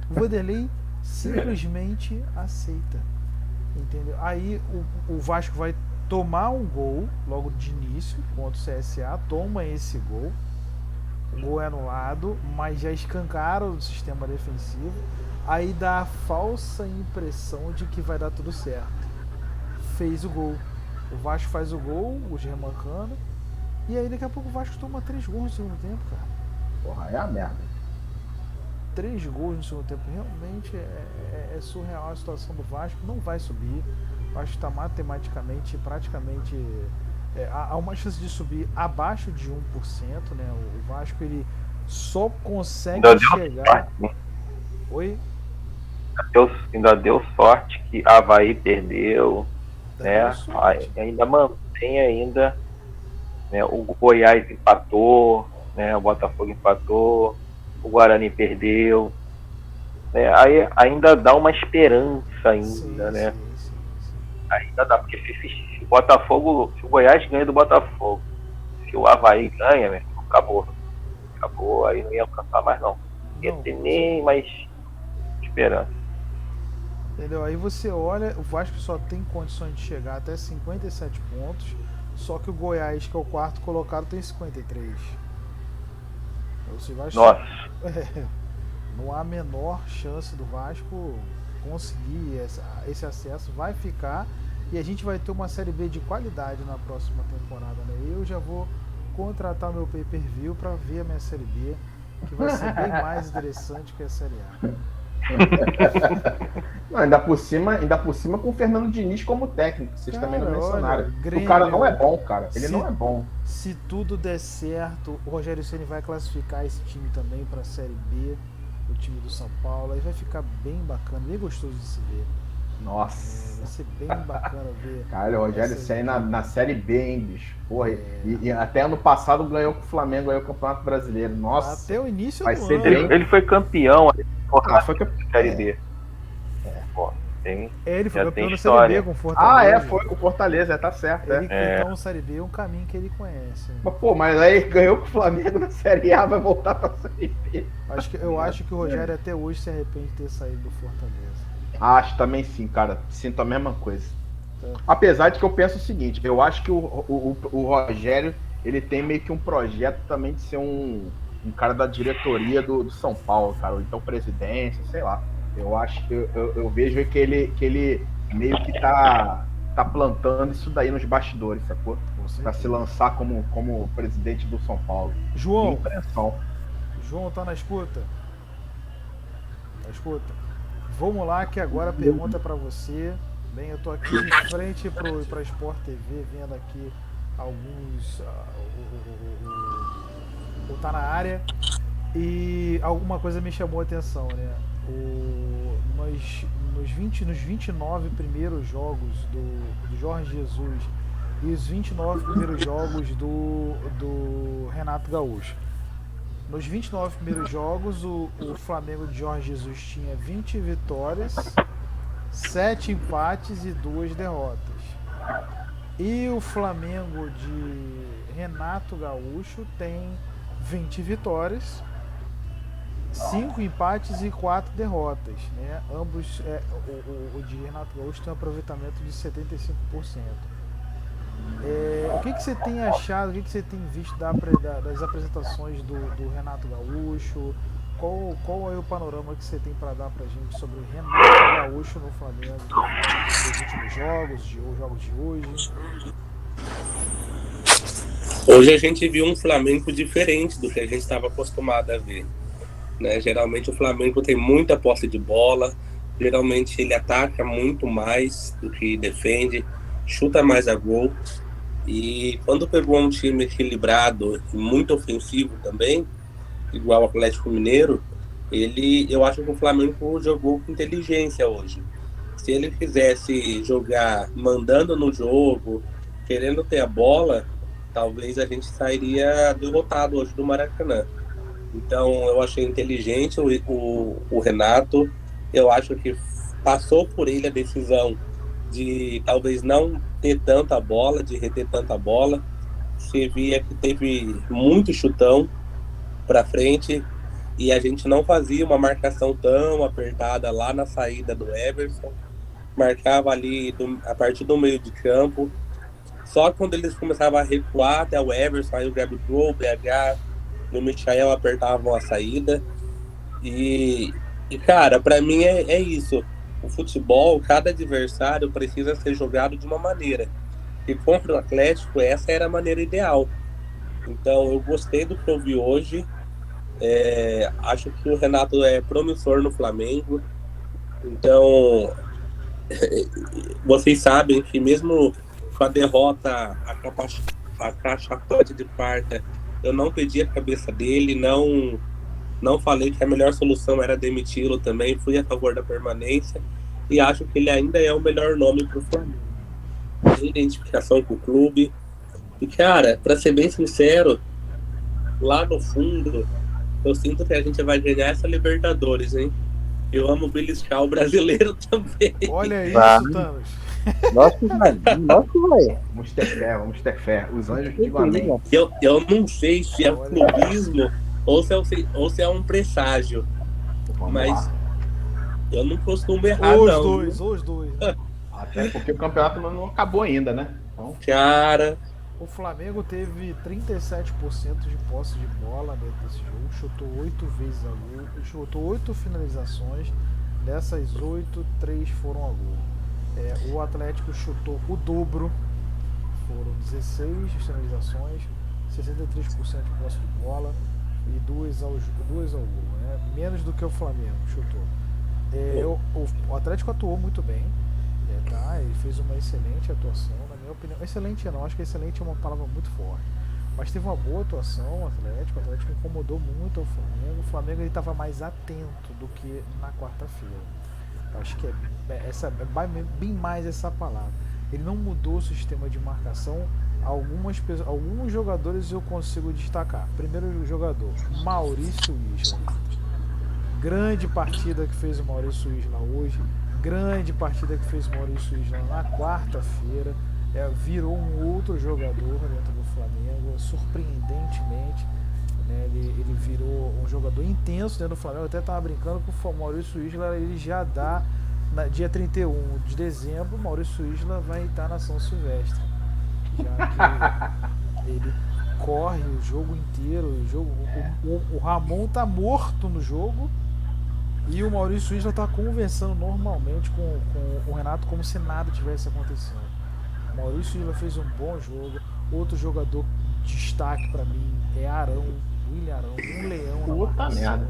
O Vanderlei simplesmente aceita. Entendeu? Aí o Vasco vai tomar um gol logo de início contra o CSA, toma esse gol. O gol é anulado, mas já escancaram o sistema defensivo. Aí dá a falsa impressão de que vai dar tudo certo. Fez o gol. O Vasco faz o gol, o Germancano. E aí daqui a pouco o Vasco toma 3 gols no segundo tempo, cara. Porra, é a merda. 3 gols no segundo tempo. Realmente é surreal a situação do Vasco. Não vai subir. O Vasco está matematicamente, praticamente... há uma chance de subir abaixo de 1%, né? O Vasco, ele só consegue chegar... Oi? Ainda deu sorte que Avaí perdeu, né? Ainda mantém né? O Goiás empatou, né? O Botafogo empatou, o Guarani perdeu, né? Aí ainda dá uma esperança ainda, né? Sim. Ainda dá, porque se o Botafogo, se o Goiás ganha do Botafogo, se o Avaí ganha, né? Acabou, aí não ia alcançar mais não ia ter nem mais esperança. Entendeu? Aí você olha, o Vasco só tem condições de chegar até 57 pontos, só que o Goiás, que é o 4º colocado, tem 53. Então, Nossa! Não há a menor chance do Vasco conseguir esse acesso, vai ficar, e a gente vai ter uma Série B de qualidade na próxima temporada, né? Eu já vou contratar meu pay-per-view para ver a minha Série B, que vai ser bem mais interessante que a Série A. Não, ainda por cima com o Fernando Diniz como técnico, vocês também não mencionaram. O cara não é bom, cara. Ele não é bom. Se tudo der certo, o Rogério Ceni vai classificar esse time também para a Série B, o time do São Paulo. Aí vai ficar bem bacana, bem gostoso de se ver. Nossa. Vai ser bem bacana ver. Cara, o Rogério Ceni na Série B, hein, bicho? Porra, e até ano passado ganhou com o Flamengo aí o Campeonato Brasileiro. Nossa. Até o início vai do ser ano. bem- Ele foi campeão foi campeão. Série B. Pô, tem, Ele foi já campeão tem da Série história. B com Fortaleza. Foi com o Fortaleza, tá certo. Ele, então, Série B é um caminho que ele conhece. Mas aí ganhou com o Flamengo na Série A, vai voltar pra Série B. Eu acho que o Rogério até hoje se arrepende de ter saído do Fortaleza. Acho também sim, cara. Sinto a mesma coisa. Apesar de que eu penso o seguinte, eu acho que o Rogério, ele tem meio que um projeto também de ser um cara da diretoria do São Paulo, cara, ou então presidência, sei lá. Eu acho que eu vejo que ele meio que tá plantando isso daí nos bastidores, sacou? Pra se lançar como presidente do São Paulo. João, impressão. João, tá na escuta? Tá na escuta? Vamos lá, que agora a pergunta é pra você. Bem, eu tô aqui de frente pra Sport TV, vendo aqui alguns... o Tá Na Área. E alguma coisa me chamou a atenção, né? Nos 29 primeiros jogos do Jorge Jesus e os 29 primeiros jogos do Renato Gaúcho. Nos 29 primeiros jogos, o Flamengo de Jorge Jesus tinha 20 vitórias, 7 empates e 2 derrotas. E o Flamengo de Renato Gaúcho tem 20 vitórias, 5 empates e 4 derrotas, né? Ambos, o de Renato Gaúcho tem um aproveitamento de 75%. O que você tem achado, o que você tem visto das apresentações do Renato Gaúcho? Qual é o panorama que você tem para dar pra gente sobre o Renato Gaúcho no Flamengo nos últimos jogos de hoje? Hoje a gente viu um Flamengo diferente do que a gente estava acostumado a ver, né? Geralmente o Flamengo tem muita posse de bola, geralmente ele ataca muito mais do que defende, chuta mais a gol, e quando pegou um time equilibrado e muito ofensivo também, igual o Atlético Mineiro, eu acho que o Flamengo jogou com inteligência hoje. Se ele quisesse jogar mandando no jogo, querendo ter a bola, talvez a gente sairia derrotado hoje do Maracanã. Então eu achei inteligente o Renato. Eu acho que passou por ele a decisão de talvez não ter tanta bola, de reter tanta bola. Você via que teve muito chutão para frente e a gente não fazia uma marcação tão apertada lá na saída do Everson. Marcava ali a partir do meio de campo. Só quando eles começavam a recuar até o Everson, aí o Gabigol, o BH e o Michael apertavam a saída. E cara, pra mim é isso. O futebol, cada adversário precisa ser jogado de uma maneira. E contra o Atlético, essa era a maneira ideal. Então eu gostei do que eu vi hoje. Acho que o Renato é promissor no Flamengo. Então vocês sabem que mesmo com a derrota, a cachaçote de quarta, eu não pedi a cabeça dele, não falei que a melhor solução era demiti-lo também, fui a favor da permanência e acho que ele ainda é o melhor nome para o Flamengo. Tem identificação com o clube. E cara, para ser bem sincero, lá no fundo, eu sinto que a gente vai ganhar essa Libertadores, hein? Eu amo beliscar o brasileiro também. Olha isso, Thanos. Nossa, vai. Vamos ter fé. Os anjos de amém. Eu não sei se é clubismo ou se é um presságio. Mas eu não costumo errar, Os dois. Né? Até porque o campeonato não acabou ainda, né? Então... Cara... O Flamengo teve 37% de posse de bola dentro desse jogo, chutou 8 vezes a gol, chutou 8 finalizações, dessas 8, 3 foram a gol. O Atlético chutou o dobro, foram 16 finalizações, 63% de posse de bola e 2 ao gol, né? Menos do que o Flamengo chutou. O Atlético atuou muito bem. Ele fez uma excelente atuação, na minha opinião. Excelente não, acho que excelente é uma palavra muito forte. Mas teve uma boa atuação o Atlético incomodou muito o Flamengo. O Flamengo estava mais atento do que na quarta-feira. Acho que bem mais essa palavra. Ele não mudou o sistema de marcação. Alguns jogadores eu consigo destacar. Primeiro jogador, Maurício Isla. Grande partida que fez o Maurício Isla hoje. Grande partida que fez o Maurício Isla na quarta-feira. Virou um outro jogador dentro do Flamengo, surpreendentemente. Né? Ele virou um jogador intenso dentro do Flamengo. Eu até estava brincando com o Maurício Isla. Ele já dá, dia 31 de dezembro, o Maurício Isla vai estar na São Silvestre. Já que ele corre o jogo inteiro. O Ramon tá morto no jogo e o Maurício Isla tá conversando normalmente com o Renato como se nada tivesse acontecendo. O Maurício Isla fez um bom jogo. Outro jogador destaque para mim é William Arão, um leão. Puta merda.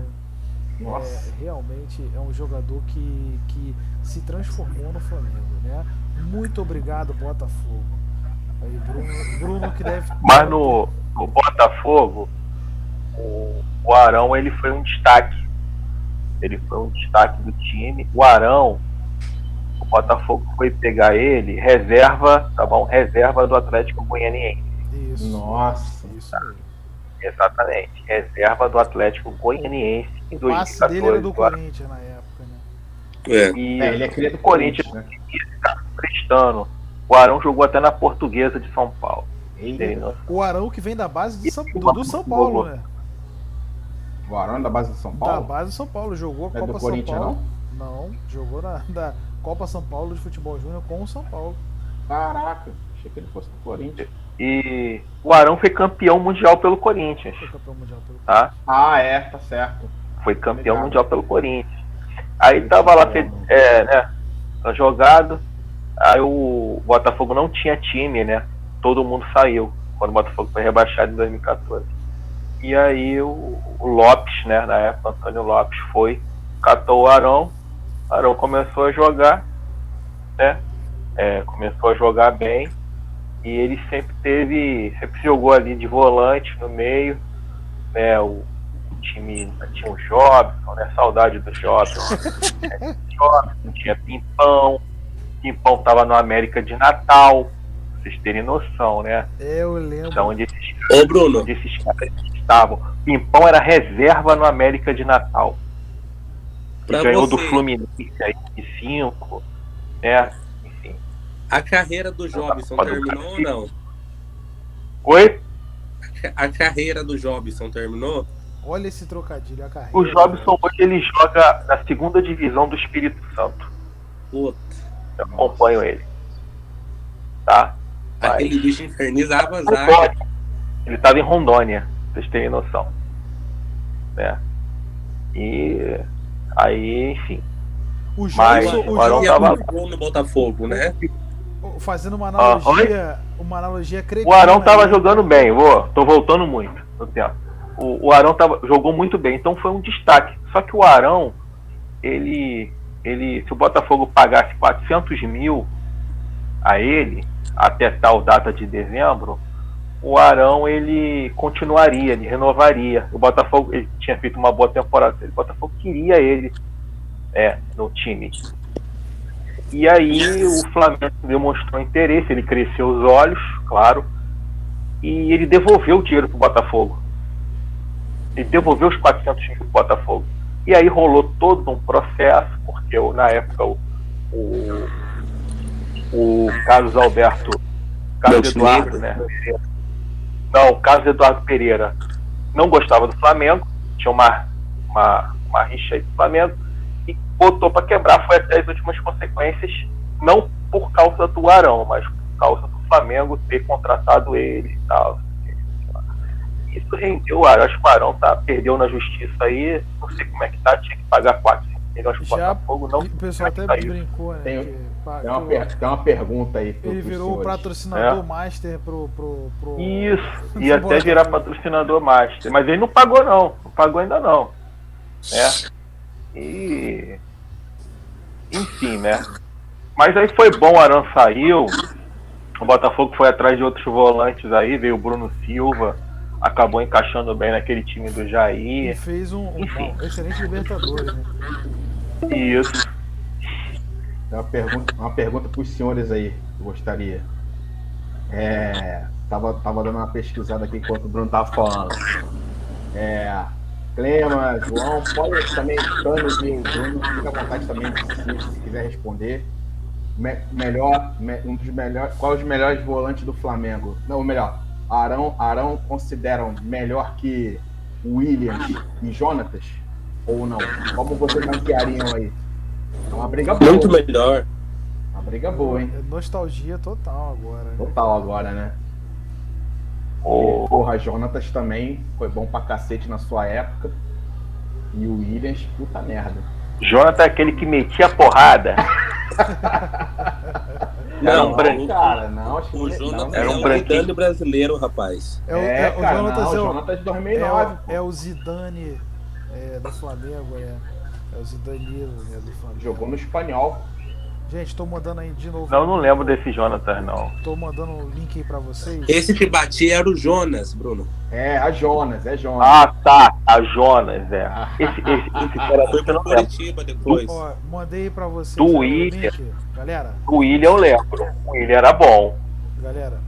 Nossa. Realmente é um jogador que se transformou no Flamengo, né? Muito obrigado, Botafogo. Aí, Bruno que deve. Mas no Botafogo, o Arão ele foi um destaque. Ele foi um destaque do time. O Arão, o Botafogo foi pegar ele, reserva, tá bom? Reserva do Atlético Goianiense. Isso. Nossa. Isso mesmo. Exatamente. Reserva do Atlético Goianiense em 2014. O passe dele era do Corinthians na época, né? Ele é cria do Corinthians, né? prestando. O Arão jogou até na Portuguesa de São Paulo. O Arão que vem da base do São Paulo, né? O Arão da base de São Paulo? Da base de São Paulo, jogou a Copa São Paulo. Não, jogou da Copa São Paulo de Futebol Júnior com o São Paulo. Caraca, achei que ele fosse do Corinthians. E o Arão foi campeão mundial pelo Corinthians. Foi campeão mundial pelo tá? Tá certo. Foi campeão mundial pelo Corinthians. Aí tava lá, né, jogado. Aí o Botafogo não tinha time, né? Todo mundo saiu quando o Botafogo foi rebaixado em 2014. E aí o Lopes, né? Na época, Antônio Lopes catou o Arão começou a jogar, né? Começou a jogar bem. E ele sempre jogou ali de volante no meio, né? O time tinha o Jobson, né? Saudade do Jobson. Tinha Pimpão. Pimpão tava no América de Natal, pra vocês terem noção, né? Eu lembro. Então, onde esses caras estavam. Pimpão era reserva no América de Natal. Ganhou do Fluminense aí de 5, né? Enfim. A carreira do Jobson terminou ou não? Oi? A carreira do Jobson terminou? Olha esse trocadilho, a carreira. O Jobson hoje ele joga na 2ª divisão do Espírito Santo. Puta. Eu acompanho ele. Tá? Aquele bicho infernizava a zaga. Ele estava em Rondônia, pra vocês terem noção. Né? E aí, enfim. O Jobson tava gol no Botafogo, né? Fazendo uma analogia cretina. O Arão tava jogando bem, tô voltando muito no tempo. O Arão jogou muito bem, então foi um destaque. Só que o Arão, se o Botafogo pagasse 400 mil a ele, até tal data de dezembro, o Arão ele continuaria, ele renovaria. O Botafogo ele tinha feito uma boa temporada, o Botafogo queria ele no time. E aí o Flamengo demonstrou interesse, ele cresceu os olhos, claro, e ele devolveu o dinheiro pro Botafogo. Ele devolveu os 400 mil pro Botafogo. E aí rolou todo um processo, porque na época o Carlos Eduardo, né? Não, o Carlos Eduardo Pereira não gostava do Flamengo, tinha uma rixa aí do Flamengo, e botou para quebrar. Foi até as últimas consequências, não por causa do Arão, mas por causa do Flamengo ter contratado ele e tal. Isso rendeu, acho que o Arão perdeu na justiça aí, não sei como é que tá, tinha que pagar 4 milhões pro Botafogo, não. O pessoal até brincou, né? Tem uma pergunta aí. Ele virou o patrocinador master pro Isso, ia até virar patrocinador master, mas ele não pagou ainda não. Né? E enfim, né? Mas aí foi bom, o Arão saiu, o Botafogo foi atrás de outros volantes aí, veio o Bruno Silva, acabou encaixando bem naquele time do Jair. E fez um excelente Libertadores, né? Isso. Uma pergunta para os senhores aí, que eu gostaria. Tava dando uma pesquisada aqui enquanto o Bruno tava falando. Clema, João, pode também, Thanos e o Bruno, fica à vontade também, se quiser responder. Qual os melhores volantes do Flamengo? Não, melhor, Arão consideram melhor que Williams e Jonatas? Ou não? Como vocês ranqueariam aí? É uma briga boa. Muito melhor. Uma briga boa, hein? Nostalgia total agora. Né? Total agora, né? E, porra, Jonatas também foi bom pra cacete na sua época. E o Williams, puta merda. Jonathan é aquele que metia a porrada. Não, cara, não. Acho que o Jonatas era é um o branquinho. Zidane brasileiro, rapaz. O Jonatas o Jonatas de 2009. é o Zidane do Flamengo, É o Zidanilo, né, do Flamengo. Jogou no espanhol. Gente, tô mandando aí de novo. Não lembro desse Jonathan, não. Tô mandando um link aí pra vocês. Esse que batia era o Jonas, Bruno. A Jonas. Ah, tá. A Jonas, Esse cara Foi pra Curitiba depois. Ó, mandei pra vocês Do o William. link. Galera, O William eu lembro. O William era bom. galera,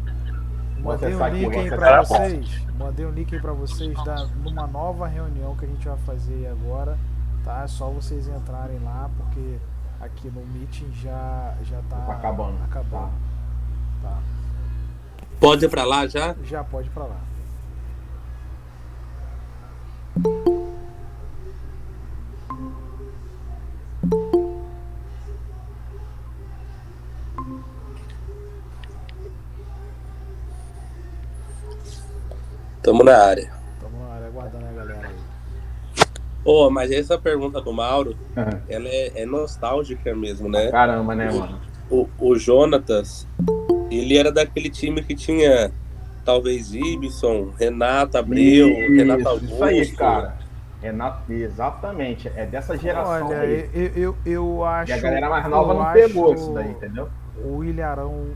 Vou mandei um acessar aqui, link vou aí acessar pra aqui. vocês. Mandei um link aí pra vocês numa nova reunião que a gente vai fazer agora, tá? É só vocês entrarem lá, porque aqui no meeting já tá acabando. Tá. Pode ir pra lá já? Já pode ir pra lá. Tamo na área. Tamo na área aguardando a galera aí. Mas essa pergunta do Mauro, ela é nostálgica mesmo, né? Caramba, né, mano? O Jonatas, ele era daquele time que tinha talvez Ibson, Renato Abreu, Renato Augusto. Isso aí, cara. Renato, exatamente. É dessa geração. Olha, aí. eu acho. E a galera mais nova não pegou isso daí, entendeu? O William Arão,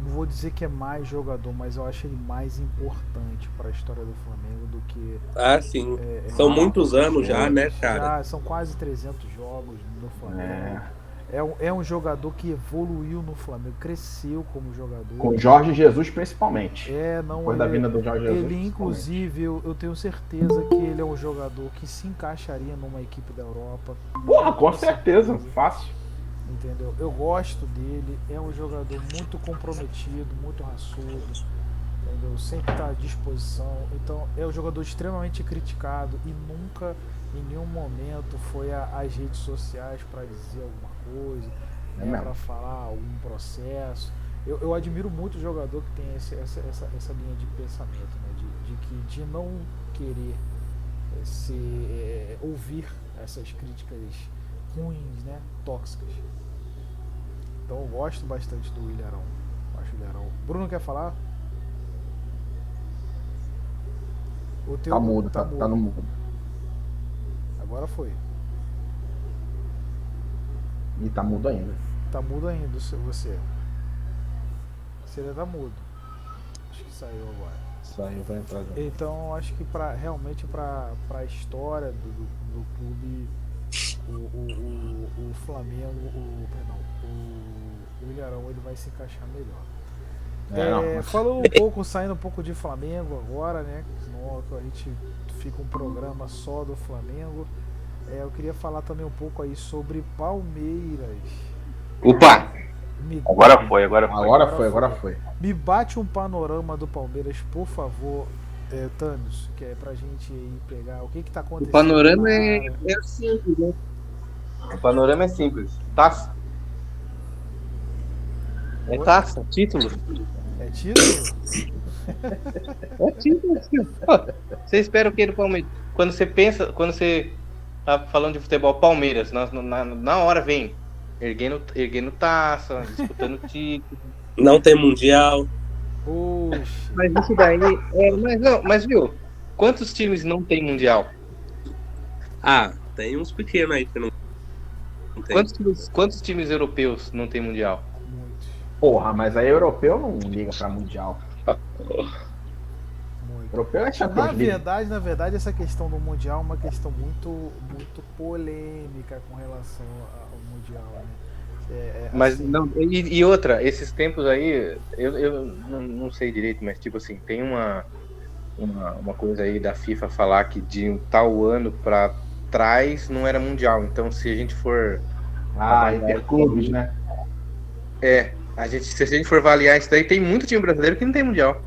não vou dizer que é mais jogador, mas eu acho ele mais importante para a história do Flamengo do que. Ah, sim. São muitos anos já, né, cara? Já são quase 300 jogos no Flamengo. É um jogador que evoluiu no Flamengo, cresceu como jogador. Com Jorge Jesus, principalmente. Depois da vinda do Jorge Jesus. Ele, inclusive, eu tenho certeza que ele é um jogador que se encaixaria numa equipe da Europa. Porra, com certeza, fácil. Entendeu? Eu gosto dele, é um jogador muito comprometido, muito raçudo, entendeu? Sempre está à disposição. Então, é um jogador extremamente criticado e nunca, em nenhum momento, foi às redes sociais para dizer alguma coisa, para falar algum processo. Eu admiro muito o jogador que tem essa linha de pensamento, né? de não querer ouvir essas críticas ruins, né? Tóxicas. Então eu gosto bastante do William Arão. Acho o William Arão. Bruno quer falar? O teu tá mudo, tá no mudo. Agora foi. E tá mudo ainda. Tá mudo ainda você. Você ainda tá mudo. Acho que saiu agora. Saiu pra entrar já. Então acho que realmente pra história do clube, o Flamengo, o William Arão, ele vai se encaixar melhor. Falando saindo um pouco de Flamengo agora, né? Senão a gente fica um programa só do Flamengo. Eu queria falar também um pouco aí sobre Palmeiras. Opa! Agora foi. Me bate um panorama do Palmeiras, por favor, Thanos, que é pra gente aí pegar o que tá acontecendo. O panorama é simples, né? O panorama é simples. Taça. É taça, título. É título? É título. Você espera o que do Palmeiras? Quando você tá falando de futebol, Palmeiras, na hora vem erguendo taça, disputando título. Não tem mundial. Oxe. Mas isso daí mas viu, quantos times não tem mundial? Tem uns pequenos aí que não tem. Quantos times europeus não tem mundial? Muitos. Porra, mas aí europeu não liga pra mundial. Muito. Europeu é Champions League. Na verdade, essa questão do mundial é uma questão muito, muito polêmica com relação ao mundial, né? Mas assim. não, e outra, esses tempos aí, eu não sei direito, mas tipo assim, tem uma coisa aí da FIFA falar que de um tal ano pra trás não era mundial. Então, se a gente for avaliar isso Interclubes, aí, né? se a gente for avaliar isso daí, tem muito time brasileiro que não tem mundial.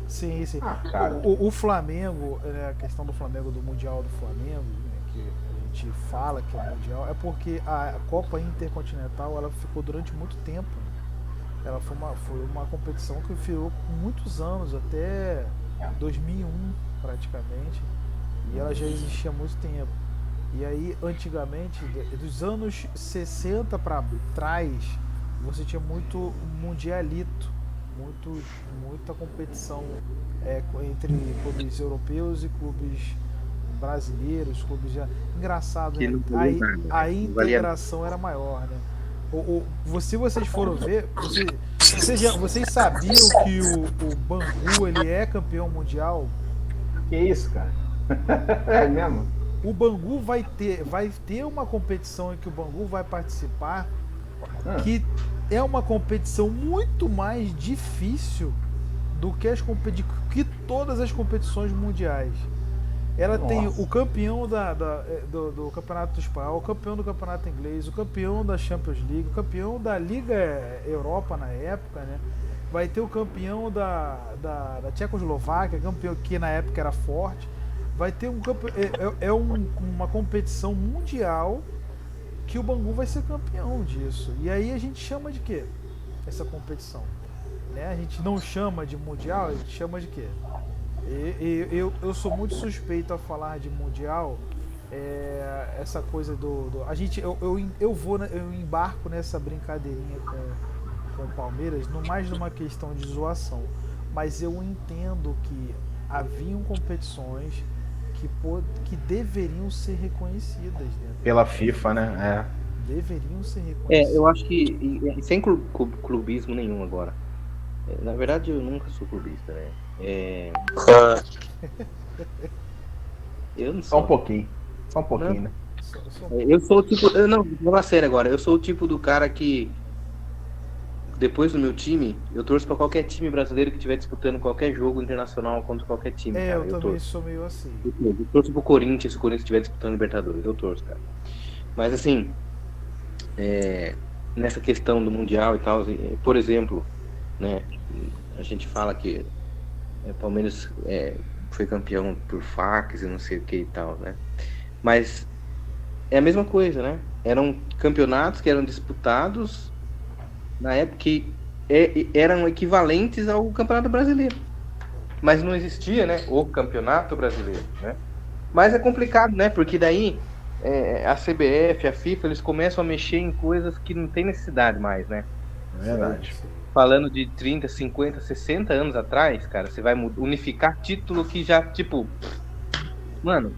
Sim. Cara. O Flamengo, né, a questão do Flamengo, do Mundial do Flamengo, né, que a gente fala que é Mundial, é porque a Copa Intercontinental ela ficou durante muito tempo. Ela foi uma competição que ficou muitos anos, até 2001 praticamente, e ela já existia há muito tempo. E aí, antigamente, dos anos 60 para trás, você tinha muito mundialito, muita competição entre clubes europeus e clubes brasileiros, clubes já. Engraçado, Que né? não valia nada, né? A Não valia integração era maior, né? Se vocês foram ver, vocês sabiam que o Bangu ele é campeão mundial? Que isso, cara? É mesmo? O Bangu vai ter uma competição em que o Bangu vai participar, que é uma competição muito mais difícil do que todas as competições mundiais. Ela tem o campeão do Campeonato Espanhol, o campeão do Campeonato Inglês, o campeão da Champions League, o campeão da Liga Europa na época, né? Vai ter o campeão da Tchecoslováquia, campeão que na época era forte. Vai ter uma competição mundial que o Bangu vai ser campeão disso. E aí a gente chama de quê? Essa competição, né? A gente não chama de mundial, a gente chama de quê? Eu sou muito suspeito a falar de mundial. Essa coisa a gente, eu embarco nessa brincadeirinha com o Palmeiras, mais numa questão de zoação, mas eu entendo que haviam competições que deveriam ser reconhecidas, né? Pela FIFA, né? Deveriam ser reconhecidas. Eu acho que sem clubismo nenhum agora. Na verdade, eu nunca sou clubista, né? Eu não Só sou. um pouquinho. Só um pouquinho, né? Eu sou o tipo. Não, vou falar sério agora. Eu sou o tipo do cara que, depois do meu time, eu torço pra qualquer time brasileiro que estiver disputando qualquer jogo internacional contra qualquer time. Cara. Eu também sou meio assim. Eu torço pro Corinthians, se o Corinthians estiver disputando Libertadores. Eu torço, cara. Mas assim, nessa questão do Mundial e tal, por exemplo, né, a gente fala que Palmeiras foi campeão por fax e não sei o que e tal, né? Mas é a mesma coisa, né? Eram campeonatos que eram disputados na época que eram equivalentes ao Campeonato Brasileiro. Mas não existia, né, o Campeonato Brasileiro, né? Mas é complicado, né? Porque daí a CBF, a FIFA, eles começam a mexer em coisas que não tem necessidade mais, né? É verdade. Falando de 30, 50, 60 anos atrás, cara, você vai unificar título que já, tipo... Mano,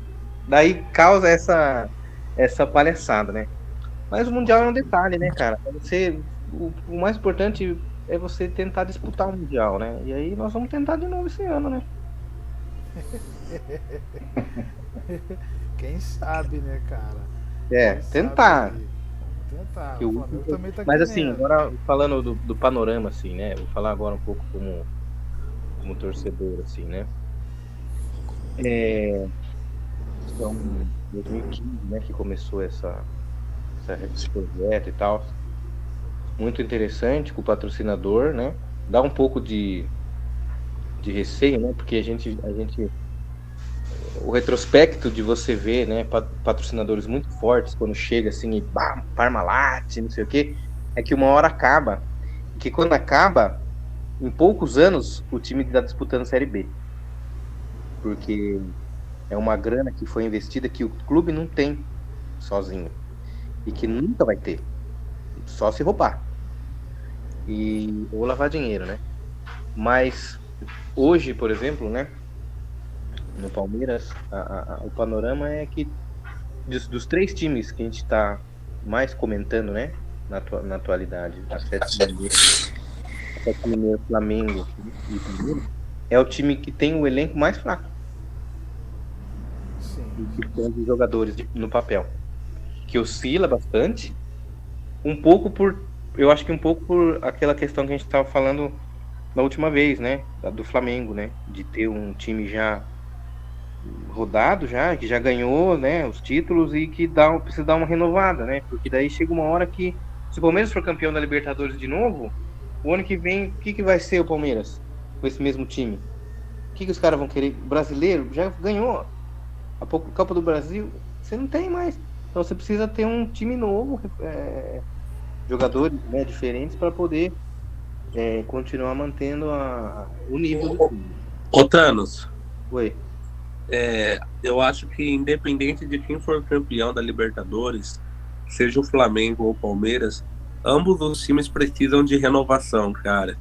daí causa essa palhaçada, né? Mas o Mundial é um detalhe, né, cara? O mais importante é você tentar disputar o Mundial, né? E aí nós vamos tentar de novo esse ano, né? Quem sabe, né, cara? Tentar. Tentar. O Flamengo também tá Mas querendo. assim, agora falando do panorama, assim, né? Vou falar agora um pouco como torcedor, assim, né? Então, 2015, né, que começou esse projeto e tal. Muito interessante com o patrocinador, né? Dá um pouco de receio, né? Porque a gente o retrospecto de você ver, né, patrocinadores muito fortes quando chega assim e Parmalat, não sei o que, é que uma hora acaba, e que quando acaba, em poucos anos o time está disputando Série B, porque é uma grana que foi investida que o clube não tem sozinho e que nunca vai ter, só se roubar ou lavar dinheiro, né? Mas hoje, por exemplo, né, no Palmeiras, o panorama é que dos 3 times que a gente está mais comentando, né, na atualidade, Atlético Mineiro, Flamengo e Palmeiras, é o time que tem o elenco mais fraco. Sim. E que tem os jogadores no papel, que oscila bastante, um pouco por Eu acho que um pouco por aquela questão que a gente estava falando na última vez, né? Do Flamengo, né? De ter um time já rodado, já, que já ganhou, né? Os títulos e que precisa dar uma renovada, né? Porque daí chega uma hora que, se o Palmeiras for campeão da Libertadores de novo, o ano que vem, o que vai ser o Palmeiras com esse mesmo time? O que os caras vão querer? O brasileiro já ganhou. A pouco Copa do Brasil, você não tem mais. Então você precisa ter um time novo, jogadores, né, diferentes para poder continuar mantendo o nível do time. Ô, Thanos, Oi. eu acho que independente de quem for campeão da Libertadores, seja o Flamengo ou o Palmeiras, ambos os times precisam de renovação, cara.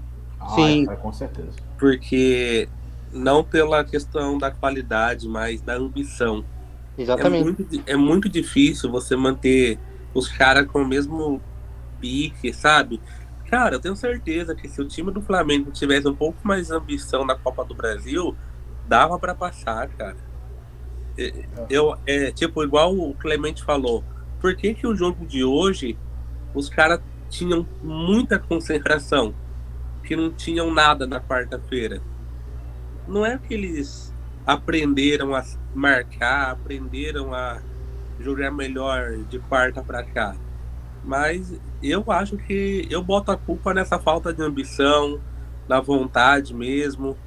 Sim. Com certeza. Porque não pela questão da qualidade, mas da ambição. Exatamente. É muito difícil você manter os caras com o mesmo pique, sabe? Cara, eu tenho certeza que se o time do Flamengo tivesse um pouco mais ambição na Copa do Brasil, dava pra passar, cara. Tipo, igual o Clemente falou, por que o jogo de hoje os caras tinham muita concentração, que não tinham nada na quarta-feira? Não é que eles aprenderam a marcar, aprenderam a jogar melhor de quarta pra cá, mas eu acho que eu boto a culpa nessa falta de ambição, na vontade mesmo,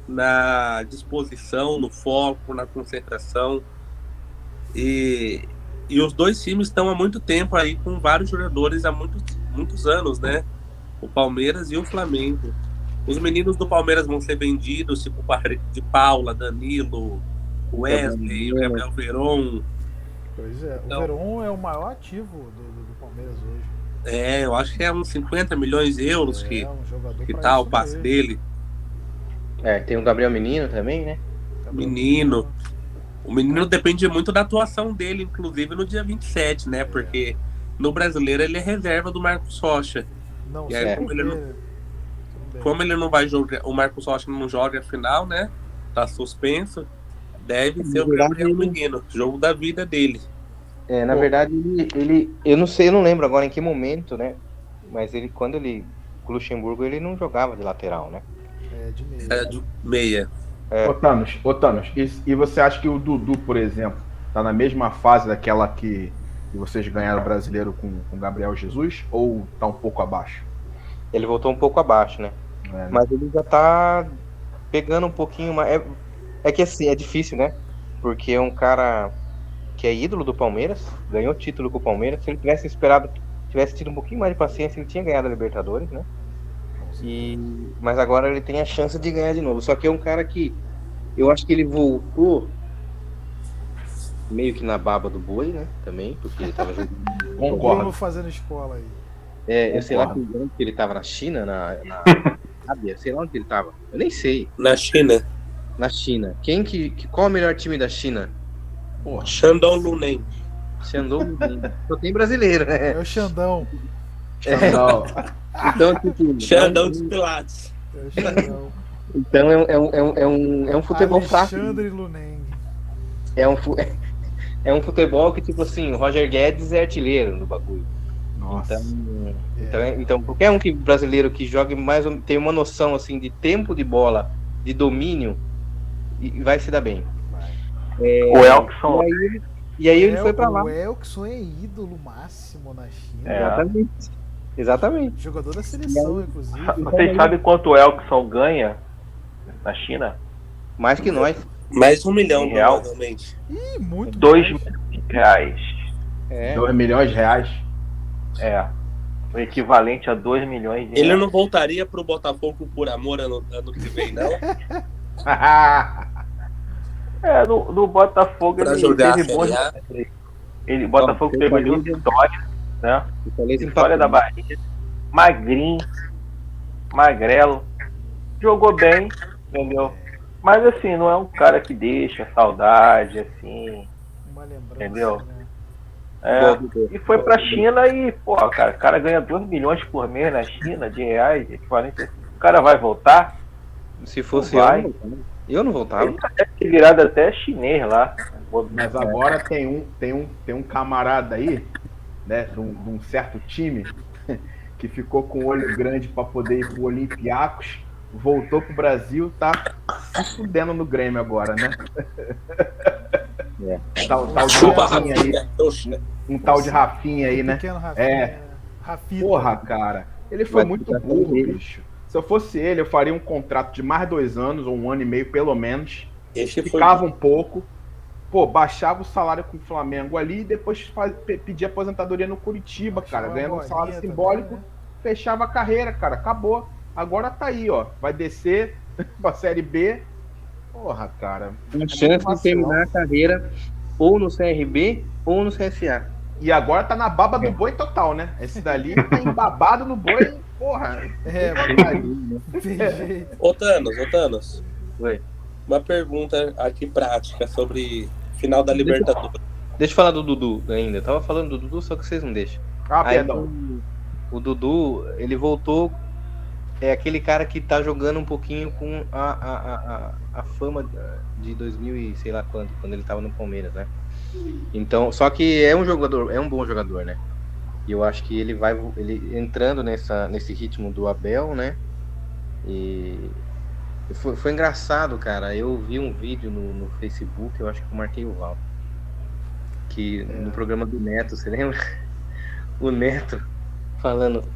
na disposição, no foco, na concentração. E os dois times estão há muito tempo aí com vários jogadores há muitos anos, né? O Palmeiras e o Flamengo. Os meninos do Palmeiras vão ser vendidos, tipo o Patrick de Paula, Danilo, Wesley, o Gabriel Veron. Pois é, Então, o Veron é o maior ativo do Palmeiras hoje. eu acho que é uns 50 milhões de euros que um jogador tá pra o isso passe mesmo. dele. Tem o Gabriel Menino também, né? Menino. O menino depende muito da atuação dele, inclusive no dia 27, né? Porque no Brasileiro ele é reserva do Marcos Rocha. Não, E aí, como ele não vai jogar, o Marcos Rocha não joga a final, né? Tá suspenso. Deve ser o Gabriel Menino, jogo da vida dele. Na verdade, eu não sei, eu não lembro agora em que momento, né? Mas quando com o Luxemburgo, ele não jogava de lateral, né? De meia. Era de meia. Ô Thanos, e você acha que o Dudu, por exemplo, tá na mesma fase daquela que vocês ganharam o Brasileiro com o Gabriel Jesus, ou tá um pouco abaixo? Ele voltou um pouco abaixo, né? Mas ele já tá pegando um pouquinho mais. É que assim, é difícil, né? Porque é um cara que é ídolo do Palmeiras, ganhou título com o Palmeiras. Se ele tivesse tido um pouquinho mais de paciência, ele tinha ganhado a Libertadores, né? Mas agora ele tem a chance de ganhar de novo. Só que é um cara que eu acho que ele voltou meio que na baba do boi, né? Também, porque ele tava jogando. O Bruno fazendo escola aí. Eu sei lá que ele tava na China, na Arábia, sei lá onde ele tava. Eu nem sei. Na China. Na China. Qual é o melhor time da China? Shandong Luneng. Shandong Luneng. Só tem brasileiro, né? É o Xandão. Então, tipo, Xandão dos Pilates. É o Xandão. Então é um futebol fácil. Alexandre Luneng. É um futebol que, tipo assim, o Roger Guedes é artilheiro no bagulho. Nossa. Então qualquer um brasileiro que jogue mais, tem uma noção assim de tempo de bola, de domínio, e vai se dar bem. O Elkson. E aí ele foi pra lá. O Elkson é ídolo máximo na China. Exatamente. Jogador da seleção, inclusive. Vocês sabem quanto o Elkson ganha na China? Mais que nós. Mais 1 milhão, real? provavelmente. Ih, muito 2 mais. milhões de reais. 2 milhões de reais? O equivalente a 2 milhões de reais. Ele não voltaria pro Botafogo por amor ano que vem, não? No Botafogo Pra ele jogar teve bons. a Ele Botafogo teve duas vitórias, né? Vitória da Bahia. Magrinho, magrelo. Jogou bem, entendeu? Mas assim, não é um cara que deixa saudade, assim. Uma lembrança, entendeu? Né? E foi pra China e, pô, o cara ganha 2 milhões por mês na China de reais, equivalente. O cara vai voltar? Se fosse eu não voltava. Ele deve ter virado até chinês lá. Mas agora tem um camarada aí, né, de um certo time, que ficou com o olho grande para poder ir pro Olympiacos, voltou pro Brasil, tá se fudendo no Grêmio agora, né? Tal de Chupa, Rafinha aí. Rafinha. Um tal de Rafinha aí, né? Pequeno Rafinha. Rafita. Porra, cara. Ele foi muito burro, bicho. Se eu fosse ele, eu faria um contrato de mais 2 anos, ou 1 ano e meio, pelo menos. Ficava um pouco. Pô, baixava o salário com o Flamengo ali e depois pedia aposentadoria no Curitiba, cara. Ganhando um salário simbólico, também, né? Fechava a carreira, cara. Acabou. Agora tá aí, ó. Vai descer pra Série B. Porra, cara. Tem chance de terminar a carreira ou no CRB ou no CSA. E agora tá na baba do boi total, né? Esse dali tá embabado no boi, porra. Ô Thanos. Oi. Uma pergunta aqui prática sobre final da Libertadores. Deixa eu falar do Dudu ainda. Eu tava falando do Dudu, só que vocês não deixam. Perdão. O Dudu, ele voltou. É aquele cara que tá jogando um pouquinho com a fama de 2000 e sei lá quando ele tava no Palmeiras, né? Então, só que é um bom jogador, né? E eu acho que ele entrando nesse ritmo do Abel, né? E foi engraçado, cara. Eu vi um vídeo no Facebook, eu acho que eu marquei o Val, que no programa do Neto, você lembra? O Neto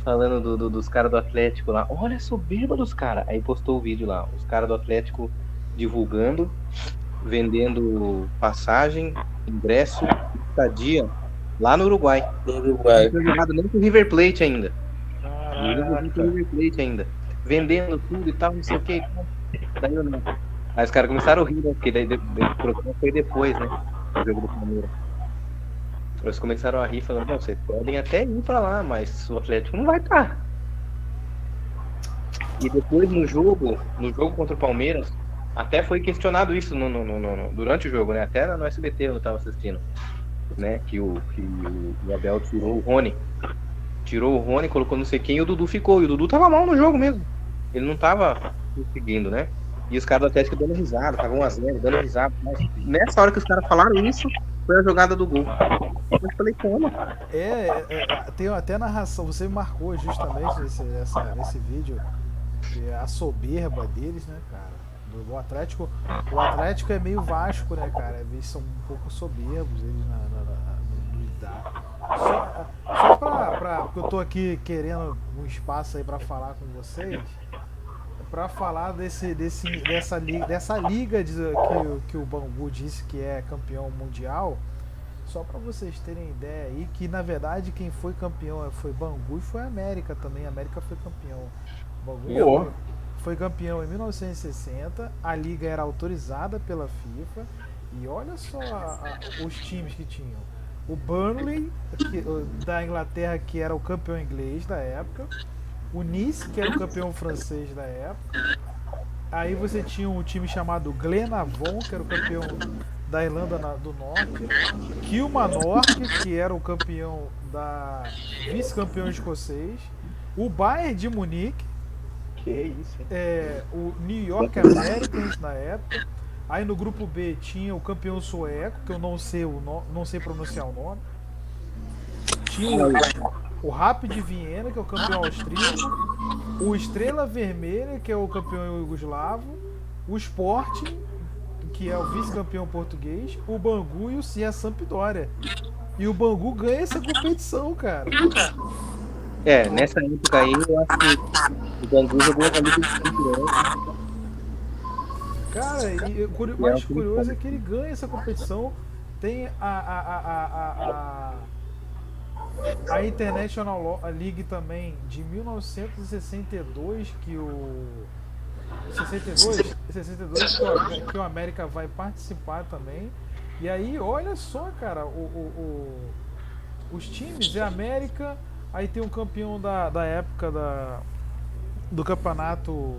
falando dos caras do Atlético lá. Olha a soberba dos caras. Aí postou o vídeo lá. Os caras do Atlético divulgando, vendendo passagem, ingresso, estadia lá no Uruguai. Não foi jogado nem pro River Plate ainda. Vendendo tudo e tal, não sei o que. Daí eu não. Aí os caras começaram a rir, né? Porque daí o programa foi depois, né? O jogo do Palmeiras. Eles começaram a rir, falando, não, vocês podem até ir pra lá, mas o Atlético não vai estar. E depois no jogo contra o Palmeiras, até foi questionado isso durante o jogo, né? Até no SBT eu tava assistindo, né? Que o Abel tirou o Rony, colocou não sei quem, e o Dudu ficou. E o Dudu tava mal no jogo mesmo. Ele não tava conseguindo, né? E os caras do Atlético dando risada, estavam 1-0, dando risada. Mas nessa hora que os caras falaram isso, foi a jogada do gol. Eu falei, como? Tem até narração, você marcou justamente nesse vídeo a soberba deles, né, cara? Do Atlético. O Atlético é meio Vasco, né, cara? Eles são um pouco soberbos, eles no lidar. Só porque eu tô aqui querendo um espaço aí pra falar com vocês, pra falar dessa liga que o Bangu disse que é campeão mundial. Só pra vocês terem ideia aí, que na verdade quem foi campeão foi Bangu e foi a América também. A América foi campeão. Bangu foi campeão em 1960, a liga era autorizada pela FIFA e olha só os times que tinham. O Burnley, da Inglaterra, que era o campeão inglês da época. O Nice, que era o campeão francês da época. Aí você tinha um time chamado Glenavon, que era o campeão da Irlanda do Norte. Kilmarnock, que era o campeão vice-campeão escocês. O Bayern de Munique. Que isso? O New York Americans na época. Aí no grupo B tinha o campeão sueco, que eu não sei pronunciar o nome. Tinha o Rapid Viena, que é o campeão austríaco. O Estrela Vermelha, que é o campeão iugoslavo. O Sporting, que é o vice-campeão português. O Bangu e o Cia Sampdoria. E o Bangu ganha essa competição, cara. Nessa época aí eu acho que o Bangu jogou a liga de campeão. Cara, o mais curioso é que ele ganha essa competição. Tem a International League também de 1962, que o América vai participar também. E aí, olha só, cara, os times é América, aí tem um campeão da época do campeonato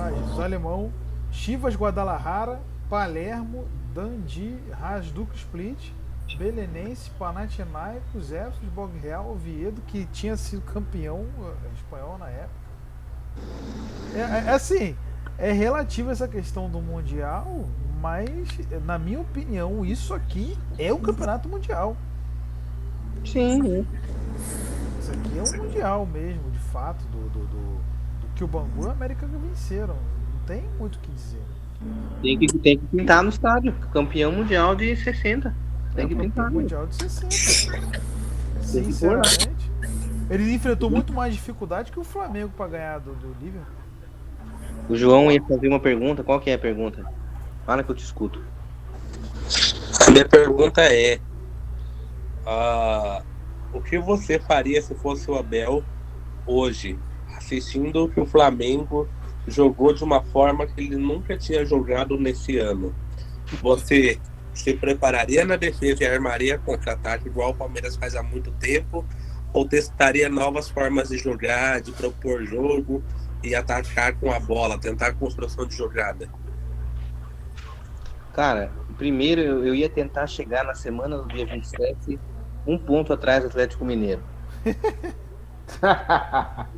Jesus alemão, Chivas Guadalajara, Palermo, Dundee, Hajduk Split, Belenense, Panathinaikos, Efes, Bogreal, Oviedo, que tinha sido campeão espanhol na época. Assim, é relativo essa questão do Mundial, mas na minha opinião isso aqui é o Campeonato Mundial. Sim. Isso aqui é um mundial mesmo, de fato, do que o Bangu e o América venceram. Não tem muito o que dizer. Tem que pintar no estádio. Campeão mundial de 60. Tem que Campeão pintar. mundial de 60. Tem que pôr lá. Sinceramente. Ele enfrentou muito mais dificuldade que o Flamengo para ganhar do Liverpool. O João ia fazer uma pergunta. Qual que é a pergunta? Fala que eu te escuto. A minha pergunta é: o que você faria se fosse o Abel hoje, assistindo que o Flamengo jogou de uma forma que ele nunca tinha jogado nesse ano? Você se prepararia na defesa e armaria contra-ataque igual o Palmeiras faz há muito tempo? Ou testaria novas formas de jogar, de propor jogo e atacar com a bola, tentar construção de jogada? Cara, primeiro eu ia tentar chegar na semana do dia 27, um ponto atrás do Atlético Mineiro.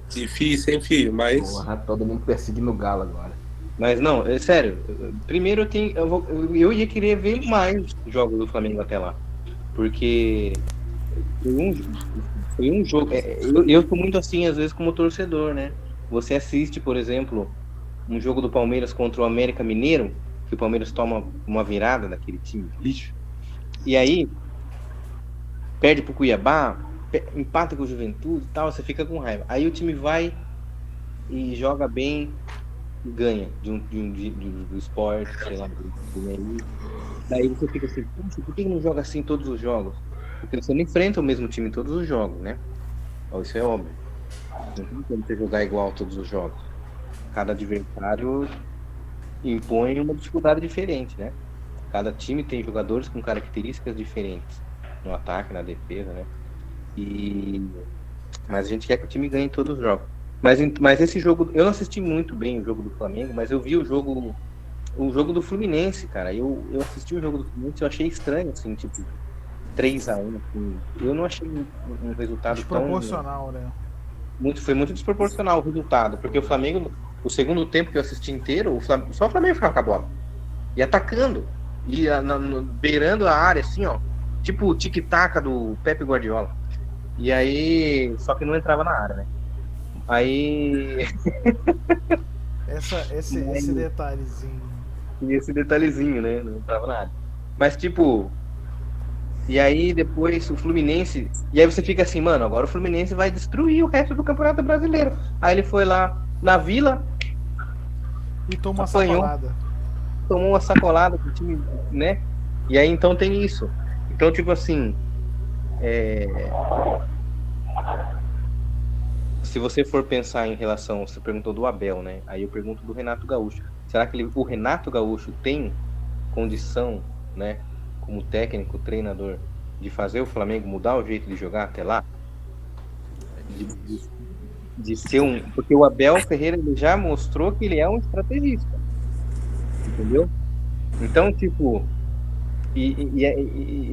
Difícil, hein, filho? Mas Porra, todo mundo perseguindo o Galo agora. Mas não, é sério. Primeiro eu ia querer ver mais jogos do Flamengo até lá. Porque foi um jogo. Eu tô muito assim, às vezes, como torcedor, né? Você assiste, por exemplo, um jogo do Palmeiras contra o América Mineiro, que o Palmeiras toma uma virada daquele time lixo. E aí, perde pro Cuiabá, empata com o Juventude e tal, você fica com raiva. Aí o time vai e joga bem, ganha do Sport, sei lá, daí você fica assim, puxa, por que não joga assim todos os jogos? Porque você não enfrenta o mesmo time em todos os jogos, né? Isso é óbvio. Não tem como você jogar igual todos os jogos. Cada adversário impõe uma dificuldade diferente, né? Cada time tem jogadores com características diferentes no ataque, na defesa, né? Mas a gente quer que o time ganhe em todos os jogos. Mas esse jogo, eu não assisti muito bem o jogo do Flamengo, mas eu vi o jogo do Fluminense, cara. Eu assisti o jogo do Fluminense, eu achei estranho, assim, tipo, 3-1. Assim. Eu não achei um resultado desproporcional, né? Foi muito desproporcional o resultado, porque o Flamengo, o segundo tempo que eu assisti inteiro, só o Flamengo ficava com a bola. E atacando, e beirando a área, assim, ó, tipo o tic-tac do Pepe Guardiola. E aí, só que não entrava na área, né? Aí. Esse detalhezinho. E esse detalhezinho, né? Não entrava na área. Mas, tipo. E aí, depois o Fluminense. E aí você fica assim, mano, agora o Fluminense vai destruir o resto do Campeonato Brasileiro. Aí ele foi lá na Vila. E tomou uma sacolada. Tomou uma sacolada com o time, né? E aí, então tem isso. Então, tipo assim. Se você for pensar em relação, você perguntou do Abel, né? Aí eu pergunto do Renato Gaúcho. Será que o Renato Gaúcho tem condição, né, como técnico, treinador, de fazer o Flamengo mudar o jeito de jogar até lá? De ser porque o Abel Ferreira ele já mostrou que ele é um estrategista, entendeu? Então, tipo,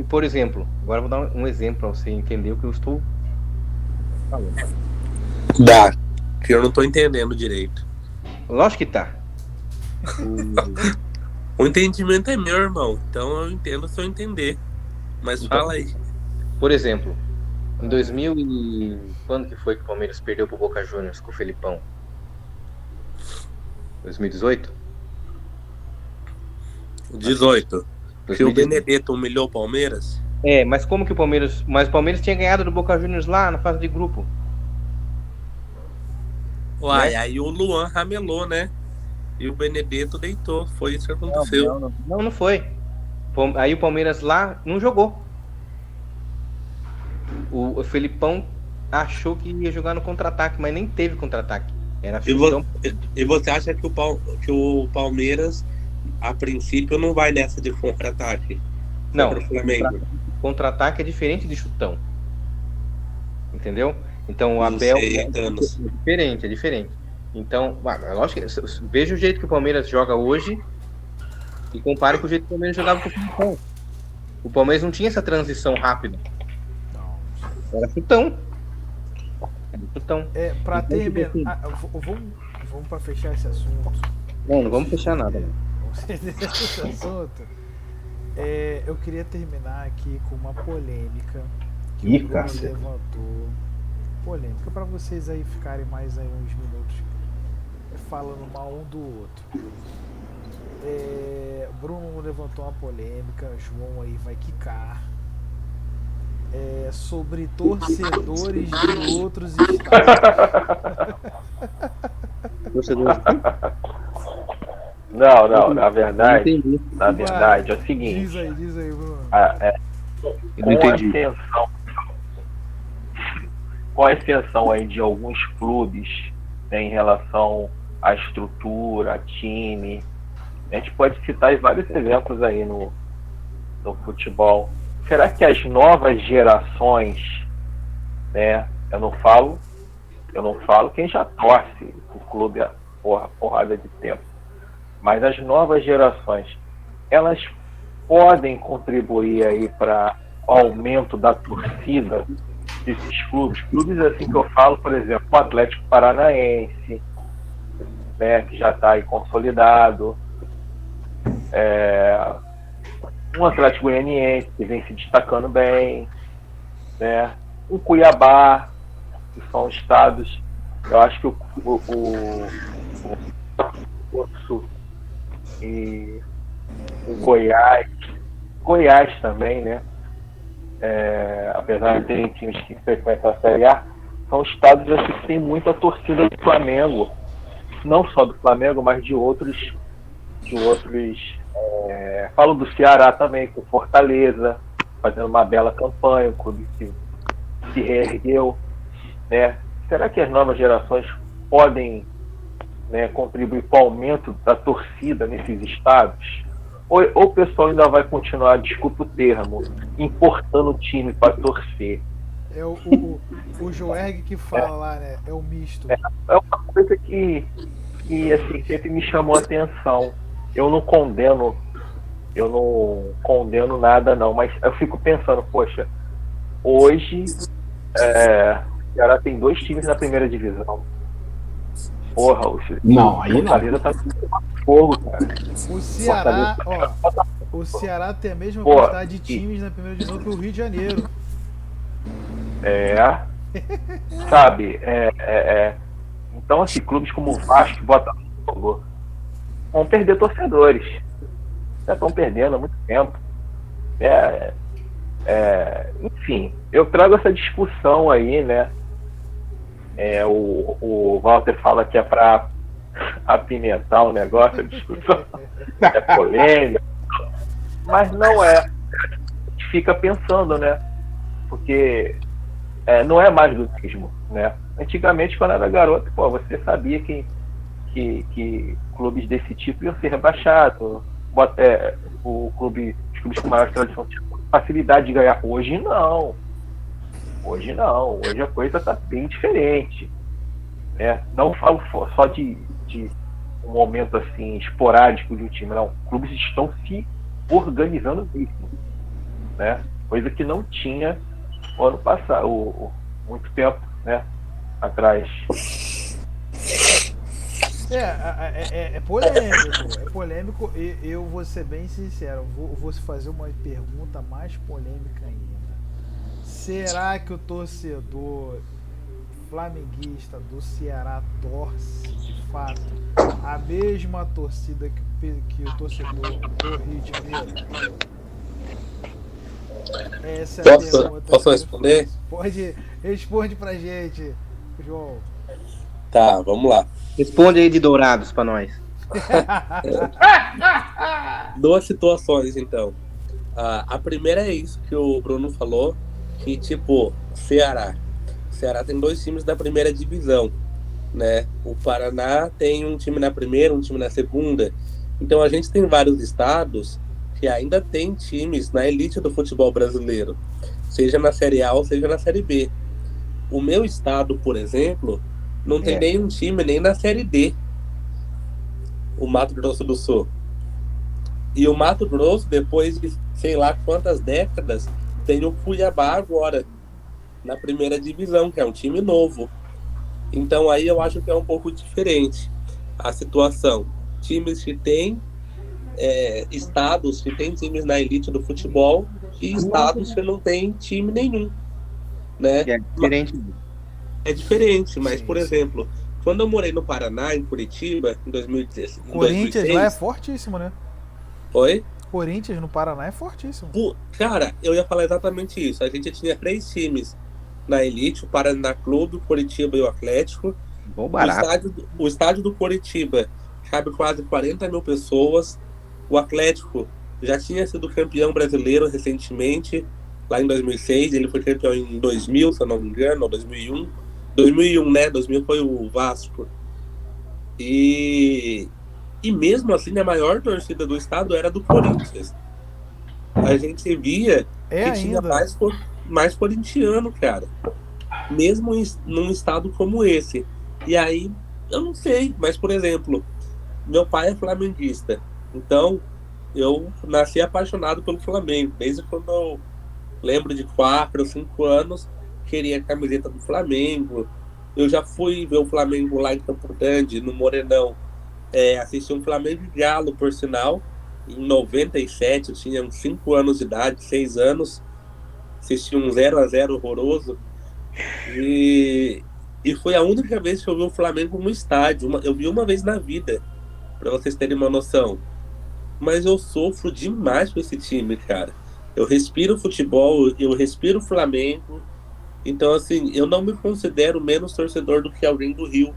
por exemplo, agora eu vou dar um exemplo para você entender o que eu estou falando. Dá, que eu não tô entendendo direito. Lógico que tá. O entendimento é meu, irmão. Então eu entendo se eu entender. Mas então, fala aí. Por exemplo, em 2000 quando que foi que o Palmeiras perdeu pro Boca Juniors com o Felipão? 2018? 18. Que o Benedetto humilhou o Palmeiras? Mas como que o Palmeiras... Mas o Palmeiras tinha ganhado do Boca Juniors lá na fase de grupo. Uai, né? Aí o Luan ramelou, né? E o Benedetto deitou. Foi isso que aconteceu. Não foi. Aí o Palmeiras lá não jogou. O Felipão achou que ia jogar no contra-ataque, mas nem teve contra-ataque. E você acha que o Palmeiras, a princípio, não vai nessa de contra-ataque? Não, contra-ataque é diferente de chutão. Entendeu? Então o Abel é diferente. Então, lógico que veja o jeito que o Palmeiras joga hoje e compare com o jeito que o Palmeiras jogava com o Filipão. O Palmeiras não tinha essa transição rápida. Era chutão. Pra terminar, vamos para fechar esse assunto. Não vamos fechar nada. Esse assunto. Eu queria terminar aqui com uma polêmica que Ih, o Bruno caceta. levantou. Polêmica para vocês aí ficarem mais aí uns minutos falando mal um do outro. Bruno levantou uma polêmica, João aí vai quicar. Sobre torcedores de outros estados. Torcedor. Não, na verdade, entendi. é o seguinte. Diz aí, Bruno. Com a extensão aí de alguns clubes, né, em relação à estrutura, a time, a gente pode citar vários exemplos aí no futebol. Será que as novas gerações, né, eu não falo quem já torce o clube há porrada de tempo, mas as novas gerações, elas podem contribuir aí para o aumento da torcida desses clubes assim que eu falo, por exemplo, o Atlético Paranaense, né, que já está aí consolidado, um Atlético Goianiense que vem se destacando bem, né, o Cuiabá, que são estados, eu acho que o Sul e o Goiás também, né? Apesar de terem times que frequentam a Série A, são estados assim, que tem muita torcida do Flamengo, não só do Flamengo, mas de outros. Falo do Ceará também, com Fortaleza, fazendo uma bela campanha, o clube que se reergueu, né? Será que as novas gerações podem, né, contribuir para o aumento da torcida nesses estados? Ou o pessoal ainda vai continuar, desculpa o termo, importando o time para torcer? O Joerg que fala lá, né? É o misto. É uma coisa que assim, sempre me chamou a atenção. Eu não condeno nada não, mas eu fico pensando, poxa, hoje o Ceará tem 2 times na primeira divisão. Porra, Não, aí não. Fortaleza tá fogo, cara. O Ceará tem a mesma quantidade de times na primeira divisão que o Rio de Janeiro. Sabe, então assim, clubes como o Vasco e Botafogo vão perder torcedores. Já estão perdendo há muito tempo. Enfim, eu trago essa discussão aí, né? O Walter fala que é para apimentar o negócio, a discussão é polêmica, mas não é. A gente fica pensando, né? Porque não é mais do mesmo, né? Antigamente, quando era garoto, você sabia que clubes desse tipo iam ser rebaixados. Os clubes com maior tradição tinham facilidade de ganhar. Hoje não. Hoje a coisa está bem diferente, né? Não falo só de um momento assim esporádico de um time, não. Clubes estão se organizando mesmo, né? Coisa que não tinha no ano passado, muito tempo, né, atrás. É polêmico, e eu vou ser bem sincero, vou fazer uma pergunta mais polêmica ainda. Será que o torcedor flamenguista do Ceará torce, de fato, a mesma torcida que o torcedor do Rio de Janeiro? Essa é a pergunta. Posso responder? Responde pra gente, João. Tá, vamos lá. Responde aí de Dourados pra nós. 2 situações, então. A primeira é isso que o Bruno falou, que tipo, Ceará tem 2 times da primeira divisão, né? O Paraná tem um time na primeira, um time na segunda. Então a gente tem vários estados que ainda tem times na elite do futebol brasileiro, seja na Série A ou seja na Série B. O meu estado, por exemplo, não tem nenhum time nem na Série D, o Mato Grosso do Sul. E o Mato Grosso, depois de sei lá quantas décadas, tem o Cuiabá agora, na primeira divisão, que é um time novo. Então aí eu acho que é um pouco diferente a situação. Times que têm estados que têm times na elite do futebol e estados que não têm time nenhum. né? É diferente. É diferente, mas, Sim, por sim. exemplo, quando eu morei no Paraná, em Curitiba, em 2016, em Corinthians lá é 2006, fortíssimo, né? foi? Corinthians no Paraná é fortíssimo. Cara, eu ia falar exatamente isso. A gente tinha 3 times na elite, o Paraná Clube, o Coritiba e o Atlético. Bom O barato. estádio do Coritiba cabe quase 40 mil pessoas. O Atlético já tinha sido campeão brasileiro recentemente, lá em 2006. Ele foi campeão em 2000, se eu não me engano, ou 2001. 2001, né? 2000 foi o Vasco. E mesmo assim, a maior torcida do estado era do Corinthians. A gente via É que tinha ainda. mais corintiano, cara. Mesmo num estado como esse. E aí, eu não sei, mas, por exemplo, meu pai é flamenguista. Então, eu nasci apaixonado pelo Flamengo. Desde quando eu lembro de 4 ou 5 anos, queria a camiseta do Flamengo. Eu já fui ver o Flamengo lá em Campo Grande, no Morenão. Assisti um Flamengo e Galo, por sinal. Em 97, eu tinha uns 5 anos de idade, 6 anos. Assisti um 0-0 horroroso. E foi a única vez que eu vi o Flamengo no estádio. Eu vi uma vez na vida, pra vocês terem uma noção. Mas eu sofro demais com esse time, cara. Eu respiro futebol, eu respiro Flamengo. Então, assim, eu não me considero menos torcedor do que alguém do Rio.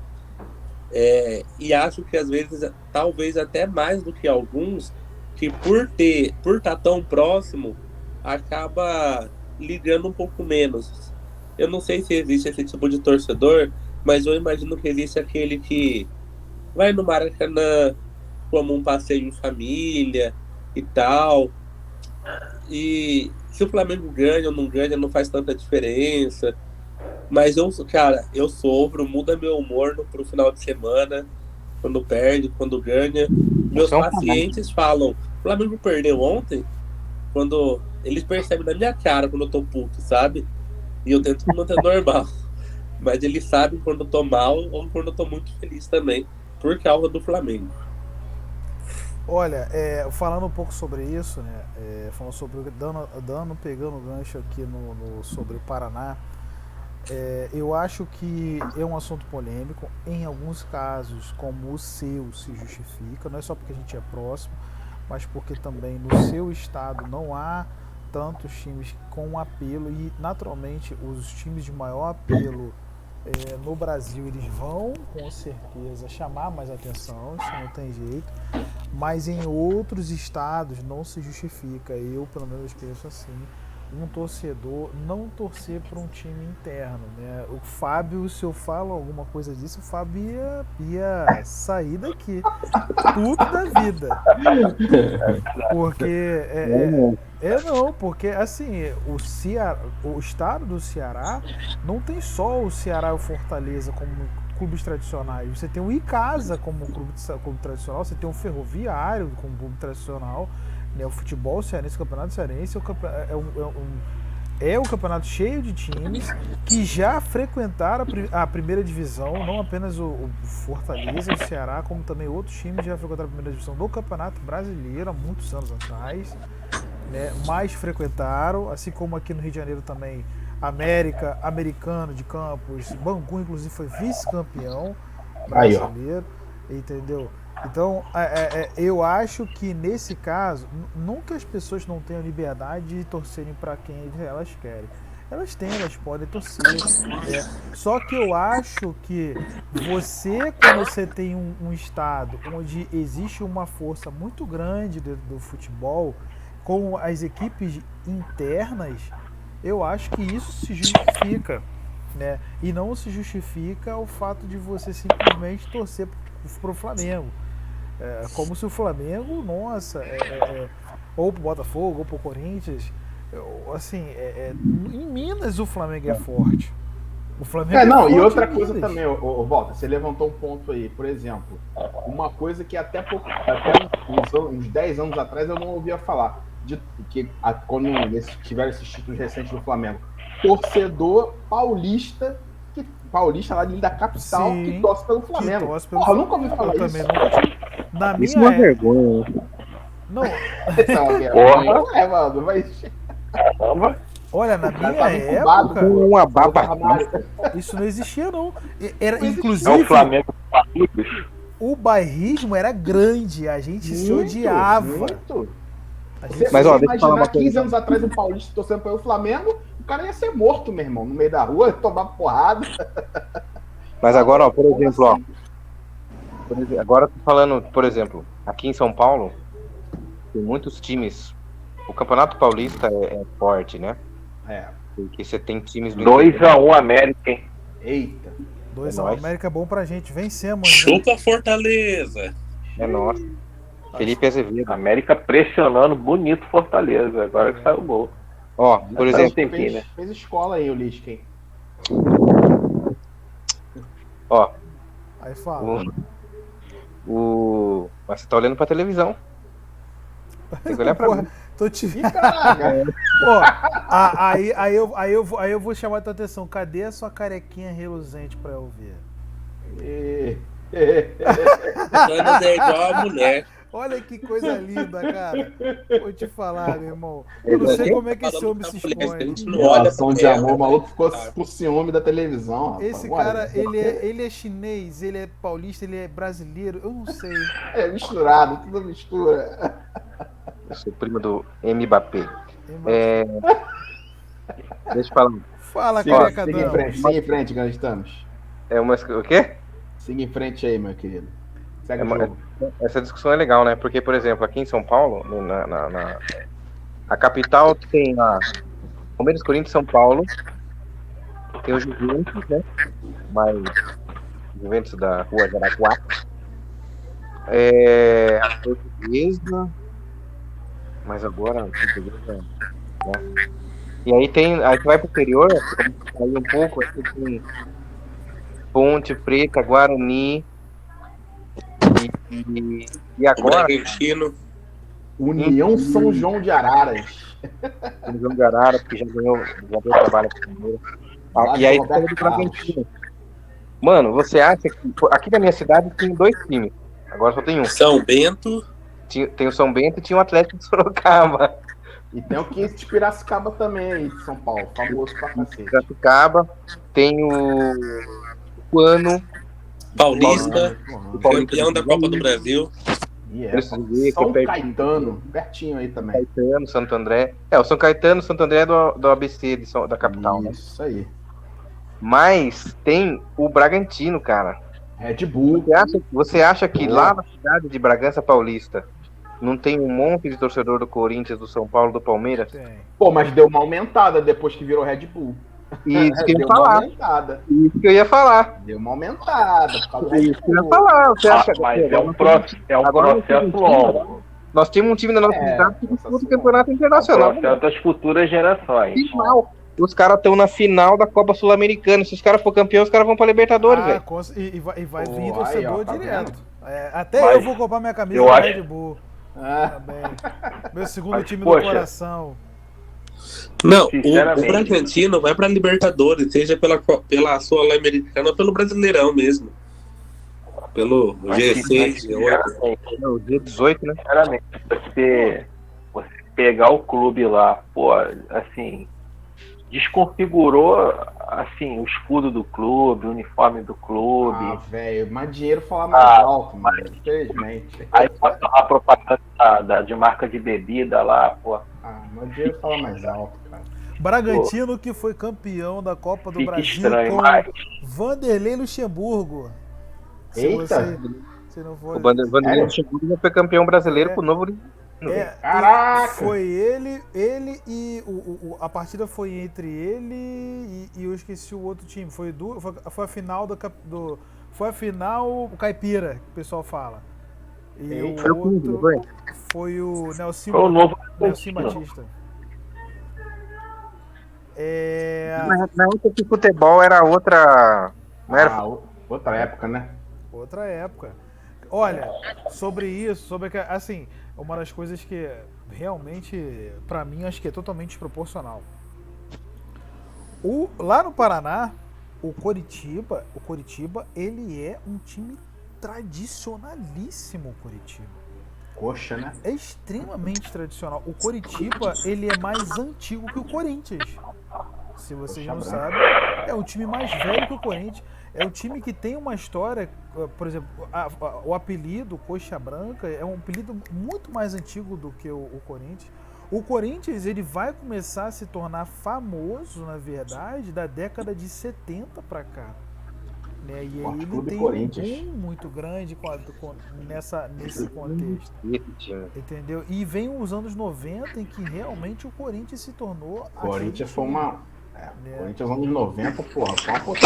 E acho que às vezes, talvez até mais do que alguns, que por estar tão próximo, acaba ligando um pouco menos. Eu não sei se existe esse tipo de torcedor, mas eu imagino que existe aquele que vai no Maracanã como um passeio em família e tal. E se o Flamengo ganha ou não ganha, não faz tanta diferença. Mas cara, eu sofro, muda meu humor pro final de semana, quando perde, quando ganha. Meus Você é um fanático. pacientes falam, o Flamengo perdeu ontem, quando eles percebem na minha cara quando eu tô puto, sabe? E eu tento me manter normal. Mas eles sabem quando eu tô mal ou quando eu tô muito feliz também, por causa do Flamengo. Olha, falando um pouco sobre isso, né? Falando sobre pegando o gancho aqui sobre o Paraná. Eu acho que é um assunto polêmico. Em alguns casos, como o seu, se justifica. Não é só porque a gente é próximo, mas porque também no seu estado não há tantos times com apelo. E naturalmente os times de maior apelo no Brasil, eles vão com certeza chamar mais atenção, isso não tem jeito. Mas em outros estados não se justifica. Eu, pelo menos, penso assim, um torcedor não torcer para um time interno, né? O Fábio, se eu falo alguma coisa disso, o Fábio ia sair daqui puto da vida, porque não, porque assim, o estado do Ceará não tem só o Ceará e o Fortaleza como clubes tradicionais. Você tem o Icasa como clube tradicional, você tem o Ferroviário como clube tradicional, né? O futebol cearense, o campeonato cearense é um campeonato cheio de times que já frequentaram a primeira divisão, não apenas o Fortaleza, o Ceará, como também outros times já frequentaram a primeira divisão do Campeonato Brasileiro há muitos anos atrás, né? Mais frequentaram, assim como aqui no Rio de Janeiro também, Americano de Campos, Bangu inclusive foi vice-campeão brasileiro, entendeu? Então, eu acho que nesse caso, não que as pessoas não tenham liberdade de torcerem para quem elas querem. Elas têm, elas podem torcer. Só que eu acho que quando você tem um estado onde existe uma força muito grande do futebol, com as equipes internas, eu acho que isso se justifica, né? E não se justifica o fato de você simplesmente torcer pro Flamengo. Como se o Flamengo, nossa, ou pro Botafogo, ou pro Corinthians, assim, em Minas o Flamengo é forte. O Flamengo não, é forte e outra em coisa Minas. também, Walter, você levantou um ponto aí, por exemplo, uma coisa que até uns 10 anos atrás eu não ouvia falar, quando tiveram esses títulos recentes do Flamengo, torcedor paulista lá da capital, Sim, que torce pelo Flamengo. Eu nunca ouvi falar isso. Também nunca tive. Isso é uma vergonha. Não. Essa é uma vergonha. Mano, mas... Olha, na O cara minha tava incubado época, com Uma o baba. armário. isso não existia, não. Era, É o inclusive, Flamengo com amigos. o bairrismo era grande, a gente se Muito, odiava. muito. A gente Você, se Mas, você ó, deixa eu falar uma imaginar coisa. 15 anos atrás o Paulista torcendo para o Flamengo, o cara ia ser morto, meu irmão, no meio da rua, tomar porrada. Mas agora, ó, por Como exemplo, ó. assim? Agora eu tô falando, por exemplo, aqui em São Paulo, tem muitos times. O Campeonato Paulista é forte, né? É, Porque você tem times do interior. 2-1 América, hein? eita. 2 É a 1 nóis. América é bom pra gente. Vencemos, né? Chupa Fortaleza. É nosso. Felipe Azevedo. América pressionando bonito Fortaleza. Agora que saiu o gol. Ó, por Faz exemplo, um tempinho, né? Fez escola aí, o Lisca, hein? ó, Aí fala. Mas você tá olhando pra televisão. Tem que olhar pra Porra, mim. tô te Ih, caraca. Ó, aí eu vou chamar a tua atenção. Cadê a sua carequinha reluzente pra eu ver? Fortaleza é igual a mulher. Olha que coisa linda, cara. Vou te falar, meu irmão. Eu não sei como é que esse homem se A expõe. gente não olha Relação de pra ela, amor, o maluco ficou tá? com ciúme da televisão. rapaz. Esse Olha, cara, ele é chinês, ele é paulista, ele é brasileiro, eu não sei. É misturado, tudo mistura. Eu sou primo do Mbappé. Deixa eu falar. Fala, Siga em carecadão. frente, que nós estamos. O quê? Siga em frente aí, meu querido. Segue É o uma- jogo. Essa discussão é legal, né? Porque, por exemplo, aqui em São Paulo, a capital tem a Palmeiras, Corinthians, São Paulo, tem o Juventus, né? Mas Juventus da Rua Jaraguá. A Portuguesa, mas agora a Portuguesa, né? E aí você vai pro interior, aí um pouco, aí tem Ponte Preta, Guarani e O agora Bragantino. União São João de Araras. o João de Arara, que já deu trabalho pro Palmeiras. Lá E aí do você falou do Roberto Carlos. Bragantino. Mano, você acha que aqui na minha cidade tem 2 times, agora só tem um. São Bento. Tem o São Bento e tinha o Atlético de Sorocaba. E tem o 15 de Piracicaba também aí, de São Paulo. Famoso pra cacete. Piracicaba, tem o Pano, Paulista. Porra. Campeão da Copa do Brasil. E é, Preciso ver, São que é pertinho. Caetano, pertinho aí também. Caetano, Santo André. O São Caetano, Santo André é do ABC da capital, né? Isso aí. Mas tem o Bragantino, cara. Red Bull. Você acha que Boa. lá na cidade de Bragança Paulista não tem um monte de torcedor do Corinthians, do São Paulo, do Palmeiras? Tem. Pô, mas deu uma aumentada depois que virou Red Bull. Isso que eu ia Deu uma falar. aumentada. Isso que eu ia falar. Deu uma aumentada por causa do Red Isso que eu ia Bull. falar. Você acha Mas é um Agora nós temos processo um time, longo. Nós temos um time na nossa É, cidade que disputa o processo campeonato É um internacional. processo das futuras gerações. Final. Os caras estão na final da Copa Sul-Americana. Se os caras for campeão, os caras vão pra Libertadores, velho. E vai Pô, vir aí, torcedor ó, tá direto. Até Mas eu vou comprar minha camisa eu do acho- Red Bull Ah, também. Meu segundo Mas, time poxa, do coração. Não, o Sinceramente. Bragantino vai pra Libertadores, seja pela Sul-Americana ou pelo Brasileirão mesmo. Pelo G6, G8. É o dia 18, né? Sinceramente, você pegar o clube lá, pô, assim, desconfigurou assim, o escudo do clube, o uniforme do clube. velho, mas dinheiro fala mais Ah, alto, mano. Infelizmente. Aí a propaganda de marca de bebida lá, pô. Mas dinheiro fala mais alto, cara. Bragantino que foi campeão da Copa do Fica Brasil estranho, com mas Vanderlei Luxemburgo. Se Eita! se não for... O Vanderlei Luxemburgo já foi campeão brasileiro É. com o Novo. Caraca! Foi ele e a partida foi entre ele e eu esqueci o outro time. Foi a final foi a final o Caipira, que o pessoal fala. E o Foi o 15, não outro foi? foi o Nelson foi o novo Batista. Na época que futebol era outra. Não era Outra época, né? Outra época. Olha, assim, uma das coisas que realmente, pra mim, acho que é totalmente desproporcional. Lá no Paraná, o Coritiba, ele é um time tradicionalíssimo, o Coritiba. Coxa, né? É extremamente tradicional. O Coritiba, ele é mais antigo que o Corinthians. Se vocês Coxa não Branca. sabem, é um time mais velho que o Corinthians. É um time que tem uma história, por exemplo, o apelido Coxa Branca é um apelido muito mais antigo do que o Corinthians. O Corinthians, ele vai começar a se tornar famoso, na verdade, da década de 70 para cá. Né? E aí Forte ele Clube tem Corinthians. um boom muito grande nesse contexto. Esse time. Entendeu? E vem os anos 90 em que realmente o Corinthians se tornou. Corinthians aquele foi time. uma. Né? Corinthians anos 90, porra.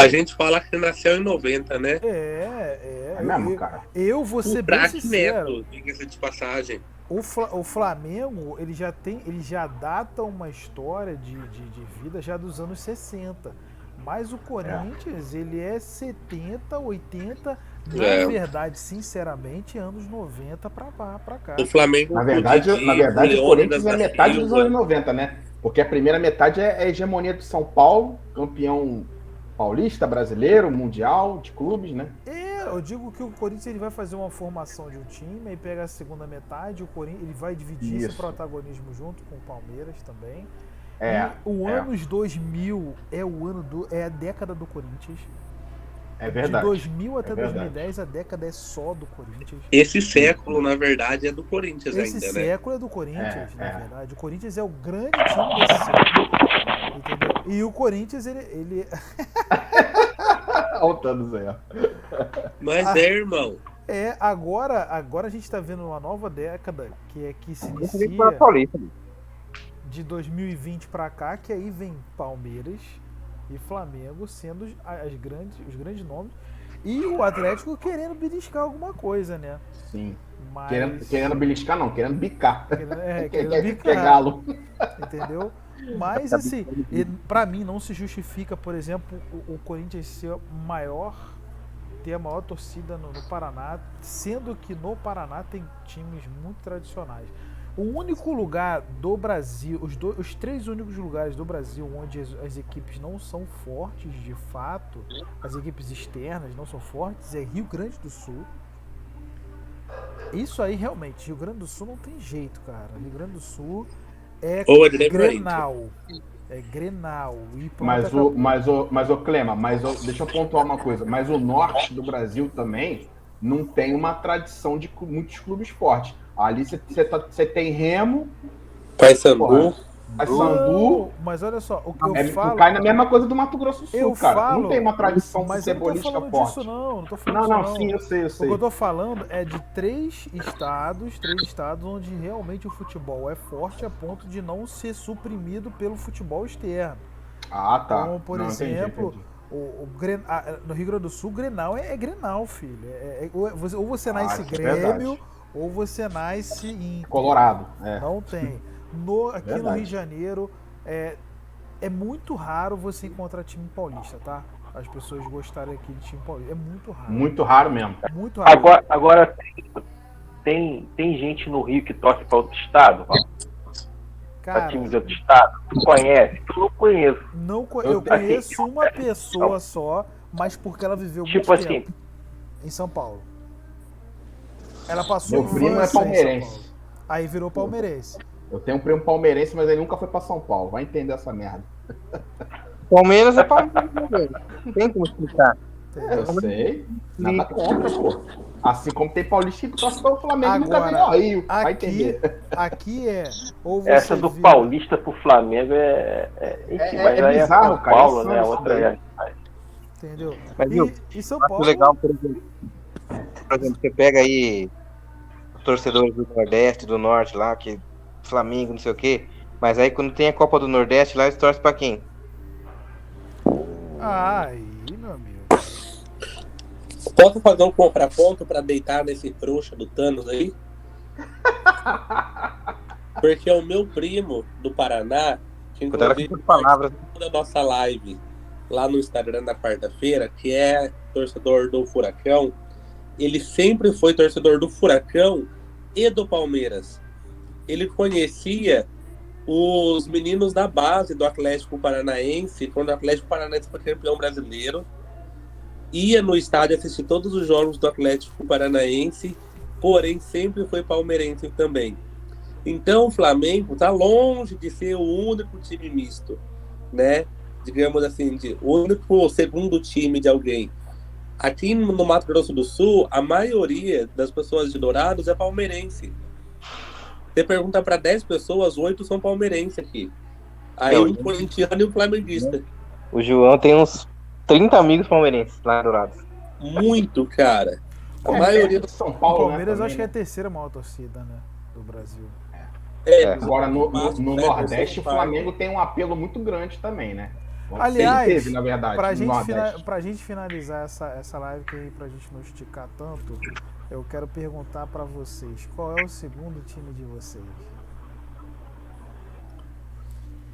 A gente fala que nasceu em 90, né? É mesmo, cara. Eu vou ser O bem craque sincero. Neto, diga-se de passagem. O Flamengo, ele já data uma história de vida já dos anos 60. Mas o Corinthians, ele é 70, 80, na verdade, sinceramente, anos 90 pra cá. O Flamengo. Na verdade, o Corinthians é metade dos anos 90, né? Porque a primeira metade é a hegemonia do São Paulo, campeão paulista, brasileiro, mundial, de clubes, né? Eu digo que o Corinthians ele vai fazer uma formação de um time, aí pega a segunda metade, o Corinthians ele vai dividir esse protagonismo junto com o Palmeiras também. Anos 2000 é a década do Corinthians. É verdade. De 2000 até 2010 a década é só do Corinthians. Esse século, na verdade, é do Corinthians ainda, né? Esse século é do Corinthians, na verdade. O Corinthians é o grande time desse século. Entendeu? E o Corinthians, ele... Olha o Thanos aí, ó. Mas irmão. Agora a gente tá vendo uma nova década que se inicia de 2020 pra cá, que aí vem Palmeiras e Flamengo sendo os grandes nomes, e o Atlético querendo beliscar alguma coisa, né? Sim. Mas... Querendo beliscar não, querendo bicar. Querendo bicar. Pegá-lo. Entendeu? Mas assim, pra mim não se justifica, por exemplo, o Corinthians ser ter a maior torcida no Paraná, sendo que no Paraná tem times muito tradicionais. O único lugar do Brasil, os três únicos lugares do Brasil onde as equipes não são fortes de fato, as equipes externas não são fortes, é Rio Grande do Sul. Isso aí realmente, Rio Grande do Sul não tem jeito, cara. Rio Grande do Sul é Grenal. É Grenal. E mas o Clema, deixa eu pontuar uma coisa. Mas o norte do Brasil também não tem uma tradição de muitos clubes fortes. Ali você tem Remo, Paysandu. Mas olha só, o que eu falo... cai na mesma coisa do Mato Grosso do Sul, cara. Não tem uma tradição mas futebolística forte. Disso, não tô falando disso, não. Sim, eu sei. O que eu tô falando é de três estados onde realmente o futebol é forte a ponto de não ser suprimido pelo futebol externo. Ah, tá. Então, por exemplo, entendi. No Rio Grande do Sul, Grenal é Grenal, filho. Ou você nasce Grêmio, ou você nasce em Colorado. Não tem. Aqui no Rio de Janeiro é muito raro você encontrar time paulista, tá? As pessoas gostarem aqui de time paulista. É muito raro. Muito raro mesmo. Muito raro. Agora tem gente no Rio que torce para outro estado? Para time de outro estado? Tu conhece? Eu não conheço. Eu conheço uma pessoa só, mas porque ela viveu muito tempo em São Paulo. Ela passou Meu primo é palmeirense. Aí virou palmeirense. Eu tenho um primo palmeirense, mas ele nunca foi pra São Paulo. Vai entender essa merda. Palmeiras é Palmeiras. Não tem como explicar. Eu sei. Nada contra, pô. Assim como tem paulista que torce pelo Flamengo e nunca veio ao Rio. Vai entender. Aqui ou essa do paulista pro Flamengo é bizarro, cara. Paulo, né? Outra entendeu? Mas e São Paulo... legal, por exemplo, você pega aí os torcedores do Nordeste, do Norte lá, que Flamengo, não sei o quê, mas aí quando tem a Copa do Nordeste lá, eles torcem pra quem? Aí, meu amigo. Posso fazer um contraponto pra deitar nesse trouxa do Thanos aí? Porque o meu primo do Paraná, que inclusive da nossa live lá no Instagram da quarta-feira, que é torcedor do Furacão, ele sempre foi torcedor do Furacão e do Palmeiras. Ele conhecia os meninos da base do Atlético Paranaense, quando o Atlético Paranaense foi campeão brasileiro, ia no estádio assistir todos os jogos do Atlético Paranaense porém sempre foi palmeirense também. Então o Flamengo está longe de ser o único time misto, né? Digamos assim, o único ou segundo time de alguém. Aqui no Mato Grosso do Sul, a maioria das pessoas de Dourados é palmeirense. Você pergunta para 10 pessoas, 8 são palmeirenses aqui. Aí um corintiano e um flamenguista. O João tem uns 30 amigos palmeirenses lá em Dourados. Muito, cara. A maioria do São O Paulo, Palmeiras né, acho que é a também, terceira maior torcida, né? Do Brasil. Agora, no Nordeste, o Flamengo Flamengo tem um apelo muito grande também, né? Aliás, Sempre teve, na verdade, pra no Nordeste. gente finalizar essa live, que pra gente não esticar tanto, eu quero perguntar pra vocês, qual é o segundo time de vocês?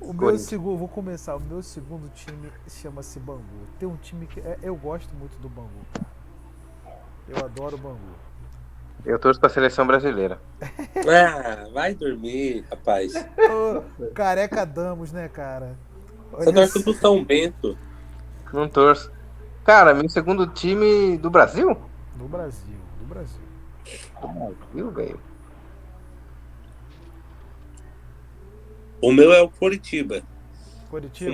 Vou começar. O meu segundo time chama-se Bangu. Tem um time que eu gosto muito do Bangu, cara. Eu adoro o Bangu. Eu torço pra seleção brasileira. Ah, vai dormir, rapaz. Careca damos, né, cara? Você torce pro São Bento. Não torço. Cara, meu segundo time do Brasil? Do Brasil. Viu, velho? O meu é o Coritiba. Coritiba?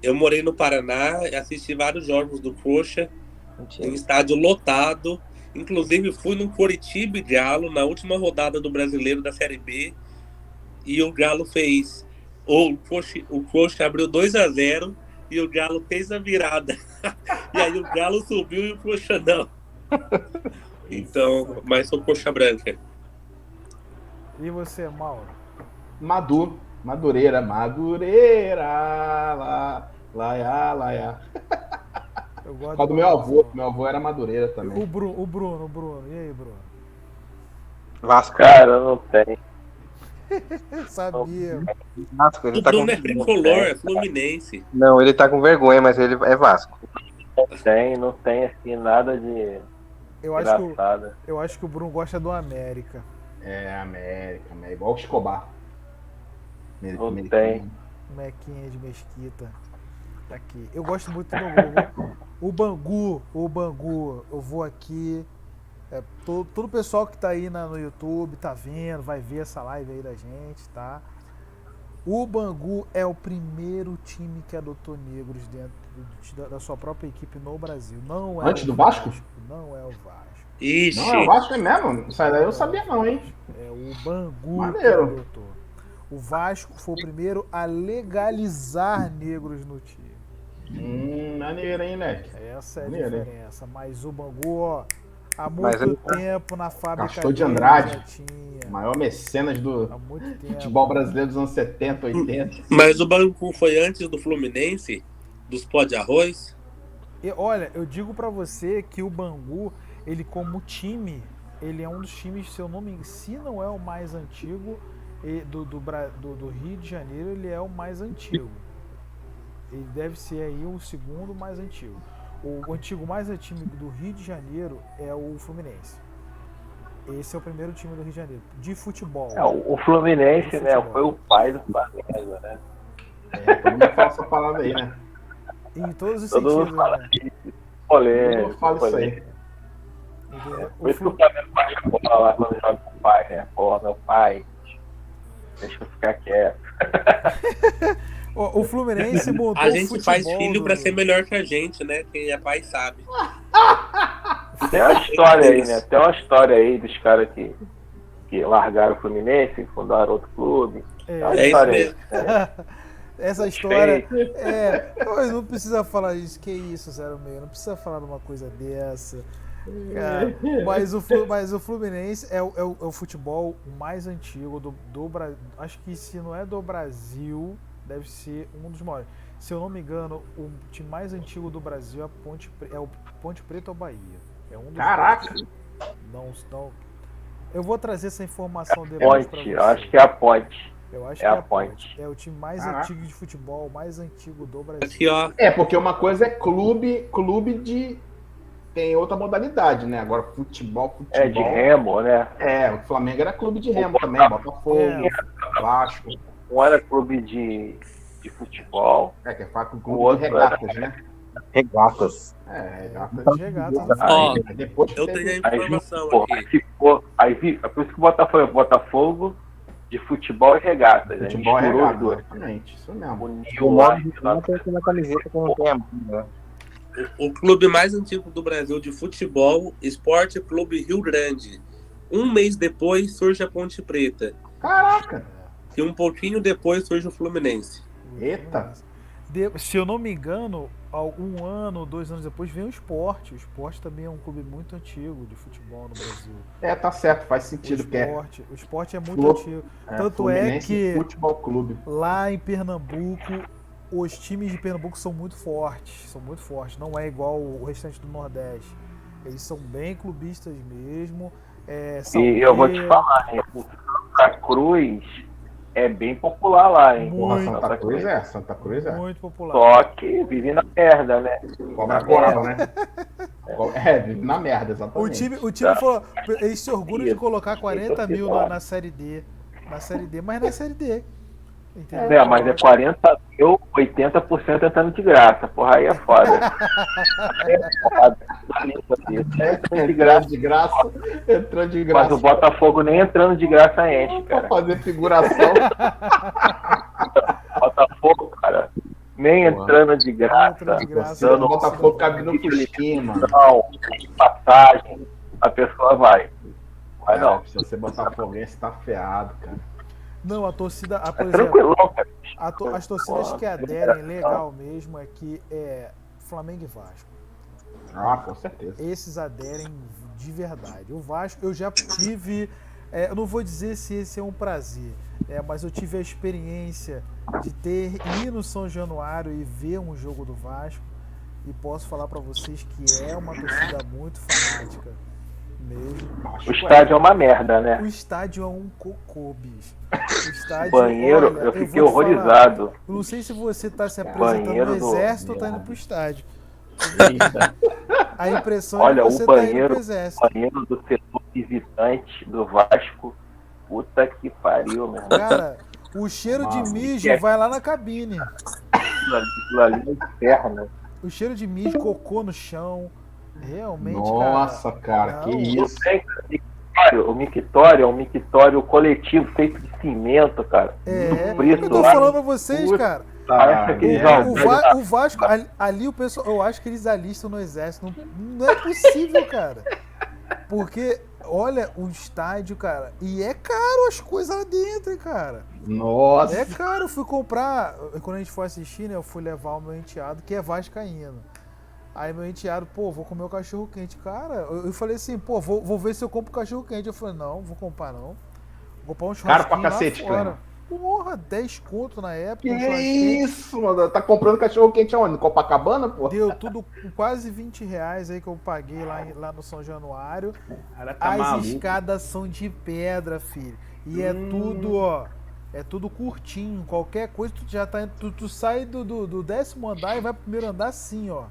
Eu morei no Paraná e assisti vários jogos do Coxa Mentira. em estádio lotado. Inclusive fui no Coritiba e Galo na última rodada do Brasileiro da Série B e o Galo fez. O Coxa abriu 2-0 e o Galo fez a virada. E aí o Galo subiu e o Coxa não. Então, mas sou Coxa Branca. E você, Mauro? Madureira, laiá. Eu Por gosto causa do meu avô era Madureira também. O Bruno. E aí, Bruno? Vasco. Cara, eu não tenho. Sabia. Vasco, ele O tá Bruno com... é tricolor, é fluminense. Não, ele tá com vergonha, mas ele é Vasco. Não tem assim nada de engraçado. Eu acho que o Bruno gosta do América. América, igual o Escobar. Não tem. Mequinha de Mesquita. Aqui. Eu gosto muito do Bangu. O Bangu, eu vou aqui. Todo o pessoal que tá aí no YouTube tá vendo, vai ver essa live aí da gente, tá? O Bangu é o primeiro time que adotou negros dentro da sua própria equipe no Brasil. Não é Antes do Vasco? Não é o Vasco. Ixi. Não, é o Vasco é mesmo? Isso aí eu sabia não, hein? É o Bangu Maneiro. que adotou. O Vasco foi o primeiro a legalizar negros no time. Maneiro, hein, Leque? Essa é a Maneiro, diferença. Mas o Bangu, ó, há muito tempo na fábrica Castor de dele Andrade. já tinha. Maior mecenas do Há muito tempo. futebol brasileiro dos anos 70, 80. Mas o Bangu foi antes do Fluminense? Dos pó de arroz? E, olha, eu digo pra você que o Bangu, ele como time, ele é um dos times, se eu não me engano, se não é o mais antigo do Rio de Janeiro, ele é o mais antigo. Ele deve ser aí o segundo mais antigo. O antigo mais antigo do Rio de Janeiro é o Fluminense. Esse é o primeiro time do Rio de Janeiro, de futebol. O Fluminense, né, foi o pai do Flamengo, né? Todo mundo fala essa palavra aí, né? Em todos os Todo sentidos, mundo fala né? Todo mundo fala isso aí. Por isso que o Flamengo bate a bola lá quando joga com o pai, né? Porra, meu pai, deixa eu ficar quieto. O Fluminense montou A gente faz futebol filho pra ser melhor que a gente, né? Quem é pai sabe. Tem uma história aí, né? Tem uma história aí dos caras que largaram o Fluminense, fundaram outro clube. Tem uma É isso história aí. mesmo. Essa história não precisa falar isso, que isso, 06, não precisa falar de uma coisa dessa. Cara, mas o Fluminense é o futebol mais antigo do Brasil. Acho que se não é do Brasil, deve ser um dos maiores. Se eu não me engano, o time mais antigo do Brasil é o Ponte Preta ou Bahia. É um dos Caraca! Não. Eu vou trazer essa informação depois para Ponte, você. eu acho que é a Ponte. Eu acho É que a Ponte. É o time mais antigo de futebol, mais antigo do Brasil. Aqui, ó. Porque uma coisa é clube de... Tem outra modalidade, né? Agora futebol... É de remo, né? O Flamengo era clube de remo também, Botafogo, Vasco. Um era clube de futebol. Que é fato O clube outro de regatas, né? Regatas. Regatas. Ó, Depois eu tenho a teve... informação Pô, aqui. por isso que o Botafogo de futebol e regatas. Né? Futebol é Misturou os regata, dois. exatamente. Isso mesmo. Uniu lá. Tem uma camiseta com o tempo, né? O clube mais antigo do Brasil de futebol, Esporte Clube Rio Grande. Um mês depois surge a Ponte Preta. Caraca! E um pouquinho depois surge o Fluminense. Eita! Se eu não me engano, um ano, 2 anos depois vem o Sport. O Sport também é um clube muito antigo de futebol no Brasil. Tá certo, faz sentido. O Sport é muito antigo. Tanto é que Futebol Clube. lá em Pernambuco, os times de Pernambuco são muito fortes. Não é igual o restante do Nordeste. Eles são bem clubistas mesmo. E eu vou te falar, hein? O Santa Cruz é bem popular lá, hein? Santa Cruz é. Muito popular. Só que vive na merda, né? Cobra coral, né? Vive na merda, exatamente. O time falou, eles se orgulham de colocar 40 mil na Série D. Mas na Série D. Entendeu? Mas é 40 mil, 80% entrando de graça. Porra, aí é foda. Entrou de graça. Mas o Botafogo nem entrando de graça enche, cara. Pra fazer figuração. Botafogo, cara, nem entrando de graça. O Botafogo cabe no Fusquinha, mano. Passagem, a pessoa vai. Vai não. Se você Botafoguense, tá ferrado, cara. Não, a torcida, por exemplo, tranquilão, cara. As torcidas que aderem legal mesmo aqui é Flamengo e Vasco. Com certeza. Esses aderem de verdade. O Vasco, eu já tive, eu não vou dizer se esse é um prazer, mas eu tive a experiência de ir no São Januário e ver um jogo do Vasco e posso falar pra vocês que é uma torcida muito fanática mesmo. O estádio é uma merda, né? O estádio é um cocô, bicho. O estádio, banheiro, olha, eu fiquei horrorizado. Eu não sei se você tá se apresentando no exército ou tá indo pro estádio. A impressão é que você tá indo pro exército. O banheiro do setor visitante do Vasco, puta que pariu, meu irmão. Cara, o cheiro de mijo vai lá na cabine. Aquilo ali é inferno. O cheiro de mijo, cocô no chão. Realmente, nossa, cara, que isso. O mictório é um mictório coletivo feito de cimento, cara. Eu tô falando pra vocês, cara. O Vasco, ali o pessoal, eu acho que eles alistam no exército. Não é possível, cara. Porque, olha, o estádio, cara, e é caro as coisas lá dentro, hein, cara. Nossa. É caro, eu fui comprar, quando a gente foi assistir, né, eu fui levar o meu enteado, que é vascaíno. Aí meu enteado, vou comer o cachorro quente. Cara, eu falei assim, vou ver se eu compro cachorro quente. Eu falei, não, vou comprar não. Vou comprar um churrasquinho caro pra cacete, lá fora. Porra, 10 conto na época. Que isso, mano? Tá comprando cachorro quente aonde? No Copacabana, pô? Deu tudo quase R$20 aí que eu paguei lá no São Januário. Cara, as escadas são de pedra, filho. E é tudo, é tudo curtinho. Qualquer coisa, tu já tá. Tu sai do 10º andar e vai pro primeiro andar assim, ó.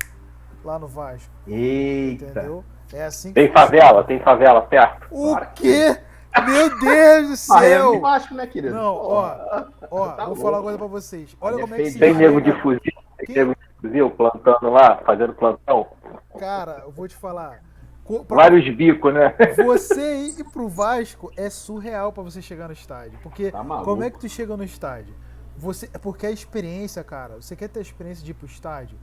Lá no Vasco. Eita. Entendeu? É assim que tem favela perto? O quê? Meu Deus do céu! É Vasco, né, querido? Não, vou falar uma coisa pra vocês. Olha como é que se tem nego de fuzil, plantando lá, fazendo plantão. Cara, eu vou te falar. Vários bicos, né? Você ir pro Vasco é surreal pra você chegar no estádio. Porque como é que tu chega no estádio? Porque a experiência, cara, você quer ter a experiência de ir pro estádio?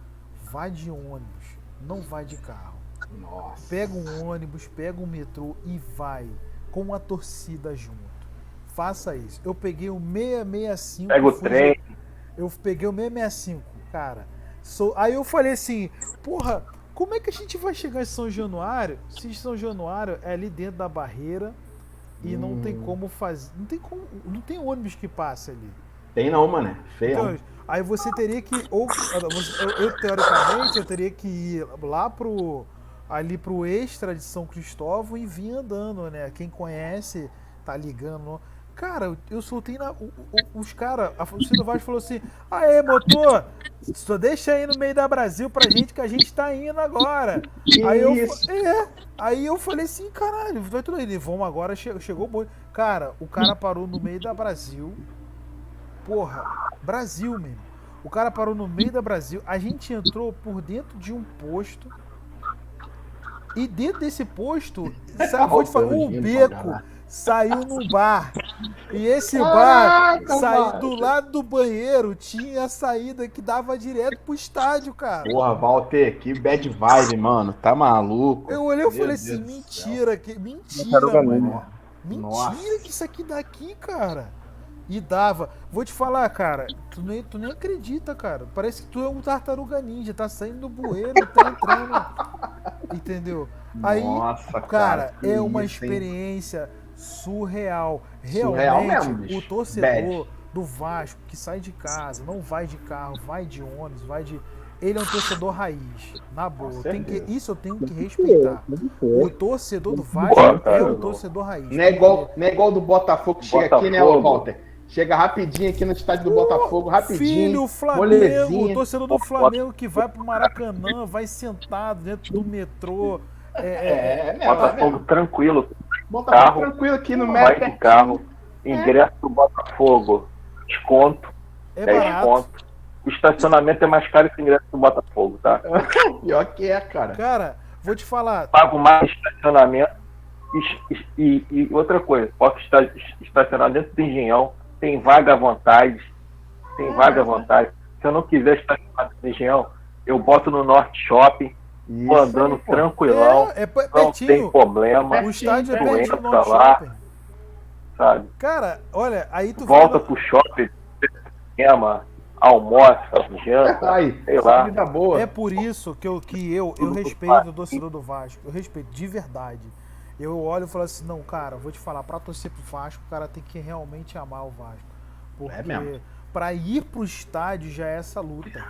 Vai de ônibus, não vai de carro. Nossa. Pega um ônibus, pega um metrô e vai com a torcida junto. Faça isso. Eu peguei o 665. Pega o trem. Eu peguei o 665, cara. Aí eu falei assim, porra, como é que a gente vai chegar em São Januário se São Januário é ali dentro da barreira e não tem como fazer. Não tem ônibus que passe ali. Tem não, mano. Feio. Então, aí você teria que, teoricamente, eu teria que ir lá ali pro Extra de São Cristóvão e vir andando, né? Quem conhece, tá ligando. Cara, eu soltei os caras, a torcida do Vasco falou assim, aê, motor, só deixa aí no meio da Brasil pra gente que a gente tá indo agora. Aí eu falei assim, caralho, vai tudo aí, vamos agora, chegou bom. Cara, o cara parou no meio da Brasil. Porra, Brasil mesmo. O cara parou no meio da Brasil. A gente entrou por dentro de um posto. E dentro desse posto, vou te falar, o beco saiu num bar. E esse bar saiu do lado do banheiro, tinha a saída que dava direto pro estádio, cara. Porra, Walter, que bad vibe, mano. Tá maluco? Eu olhei e falei assim, mentira, mano. Mentira que isso aqui daqui, cara. E dava. Vou te falar, cara, tu nem acredita, cara. Parece que tu é um tartaruga ninja, tá saindo do bueiro e tá entrando. Entendeu? Aí, Nossa, cara, é uma isso, experiência surreal. Surreal Realmente, mesmo, bicho. o torcedor do Vasco que sai de casa, não vai de carro, vai de ônibus, ele é um torcedor raiz, na boa. Isso eu tenho que respeitar. O torcedor do Vasco é um torcedor raiz. Não é igual do Botafogo que chega aqui, né, Walter? Chega rapidinho aqui no estádio do Botafogo, rapidinho. Filho, o Flamengo, o torcedor do Flamengo que vai pro Maracanã, vai sentado dentro do metrô. Botafogo tranquilo. Botafogo tranquilo aqui no vai de carro. Ingresso do Botafogo, desconto. 10 barato. conto. O estacionamento é mais caro que o ingresso do Botafogo, tá? Pior que é, cara. Cara, vou te falar. Pago mais estacionamento. E outra coisa, posso estacionar dentro do Engenhão. Tem vaga à vontade. Se eu não quiser estacionar dentro do Engenhão, eu boto no Norte Shopping. Vou andando tranquilão. Não tem problema. O estádio é pertinho do Norte Shopping. Sabe? Cara, olha, aí tu volta pro shopping, cinema, almoça, janta, sei lá. Vida boa. É por isso que eu respeito o torcedor do Vasco. Eu respeito de verdade. Eu olho e falo assim, não, cara, vou te falar, pra torcer pro Vasco, o cara tem que realmente amar o Vasco. Porque pra ir pro estádio já é essa luta.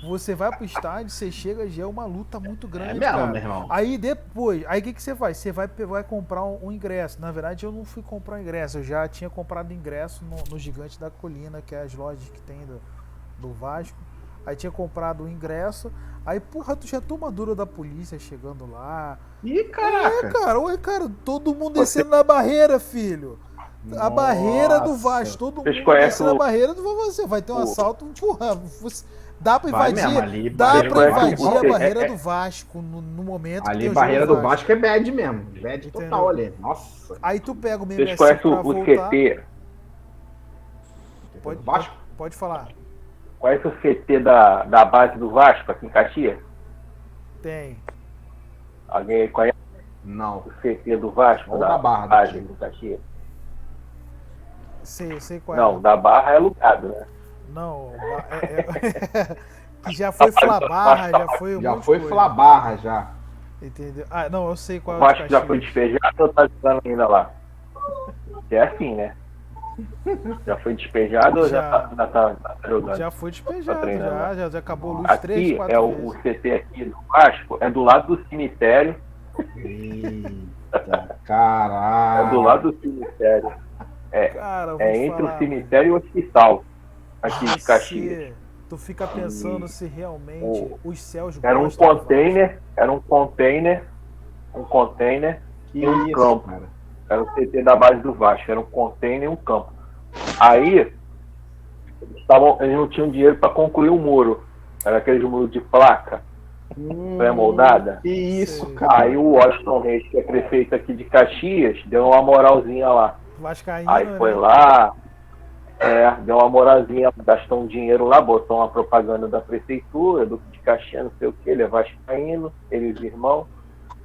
Você vai pro estádio, você chega, já é uma luta muito grande, cara. Meu irmão. Aí depois, o que você faz? Você vai comprar um ingresso. Na verdade, eu não fui comprar um ingresso, eu já tinha comprado ingresso no Gigante da Colina, que é as lojas que tem do Vasco. Aí tinha comprado o ingresso. Aí, porra, tu já toma dura da polícia chegando lá. Ih, caraca. Cara, todo mundo descendo na barreira, filho. A barreira do Vasco, todo mundo descendo na barreira do Vasco. Você vai ter um assalto, porra, dá pra invadir, a barreira do Vasco no momento ali que tem o barreira jogo do Vasco é bad mesmo. Bad total ali. Nossa. Aí tu pega o MMS pra voltar. CT? Pode falar. Conhece o CT da base do Vasco aqui em Caxias? Tem. Alguém conhece? Não. O CT do Vasco? Ou da Barra base do Caxias? Sei qual é. Não, da Barra é alugado, né? Não, que já foi Flabarra, já foi Flabarra, já. Entendeu? Ah, não, eu sei qual é o Vasco já foi despejado ou tá jogando ainda lá? É assim, né? Já foi despejado ou já tá jogando? Já foi despejado, já acabou a luz aqui 3, 4 vezes. O CT aqui do Vasco é do lado do cemitério. Eita, caralho. É do lado do cemitério. Entre o cemitério e o hospital aqui de Caxias. Tu fica pensando se realmente os céus era um container e um campo. Cara. Era o CT da base do Vasco, era um container e um campo. Aí eles não tinham dinheiro para concluir o muro. Era aquele muro de placa pré-moldada. Que isso, cara. Aí o Washington Reis, que é prefeito aqui de Caxias, deu uma moralzinha lá. Vascaíno, aí foi lá, deu uma moralzinha, gastou um dinheiro lá, botou uma propaganda da prefeitura, do de Caxias, não sei o que, ele é vascaíno, eles irmãos.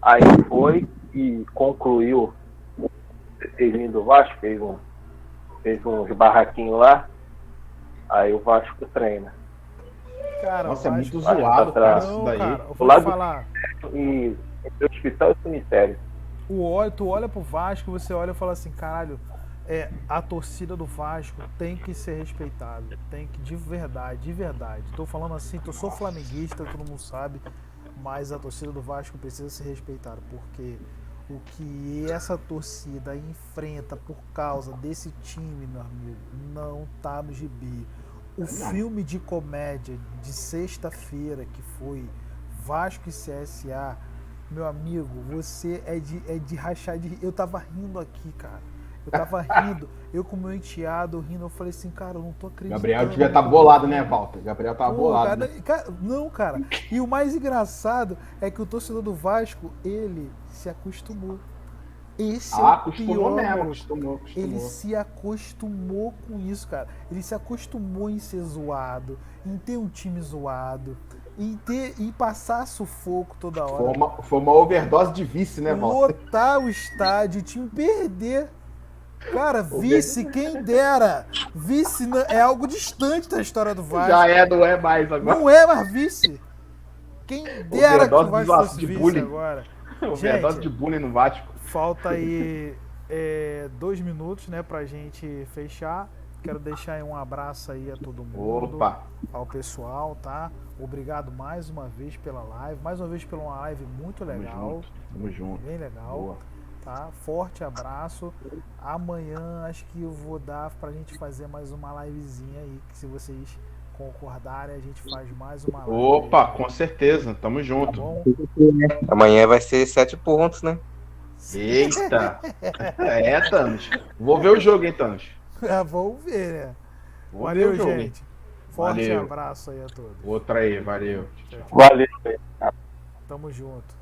Aí foi e concluiu o CTzinho do Vasco, fez uns barraquinhos lá, aí o Vasco treina. Cara, nossa, é muito zoado, cara, isso daí. Cara, eu vou te falar. E entre o hospital e o cemitério. Tu olha pro Vasco, você olha e fala assim, caralho, a torcida do Vasco tem que ser respeitada, tem que, de verdade. Tô falando assim, eu sou flamenguista, todo mundo sabe, mas a torcida do Vasco precisa ser respeitada, porque o que essa torcida enfrenta por causa desse time, meu amigo, não tá no gibi. O filme de comédia de sexta-feira, que foi Vasco e CSA, meu amigo, você é de rachar de rir. Eu tava rindo aqui, cara. Eu tava rindo, eu com meu enteado rindo, eu falei assim, cara, eu não tô acreditando. Gabriel devia estar bolado, né, Walter? Gabriel tava bolado. Cara, Né? não, cara. E o mais engraçado é que o torcedor do Vasco, ele se acostumou. Esse é o Acostumou pior, mesmo, maluco. acostumou. Ele se acostumou com isso, cara. Ele se acostumou em ser zoado, em ter um time zoado, em passar sufoco toda hora. Foi uma overdose de vice, né, Walter? Lotar o estádio, o time perder. Cara, vice, quem dera. Vice é algo distante da história do Vasco. Não é mais agora. Não é mais vice. Quem dera que o Vasco fosse de vice bullying. agora. Overdose de bullying no Vasco. Falta aí 2 minutos, né, pra gente fechar. Quero deixar aí um abraço aí a todo mundo. Opa. Ao pessoal, tá? Obrigado mais uma vez pela live. Mais uma vez pela uma live muito legal. Tamo junto. Bem legal. Boa. Tá? Forte abraço. Amanhã acho que eu vou dar pra gente fazer mais uma livezinha aí, que se vocês concordarem, a gente faz mais uma live. Opa, com certeza. Tamo junto. Tá bom? Amanhã vai ser 7 pontos, né? Eita! Thanos. Vou ver o jogo, hein, Thanos. Vamos ver, né? Vou Valeu, ver o jogo, hein? gente. Forte Valeu. abraço aí a todos. Outra aí, valeu. Valeu. Tamo junto.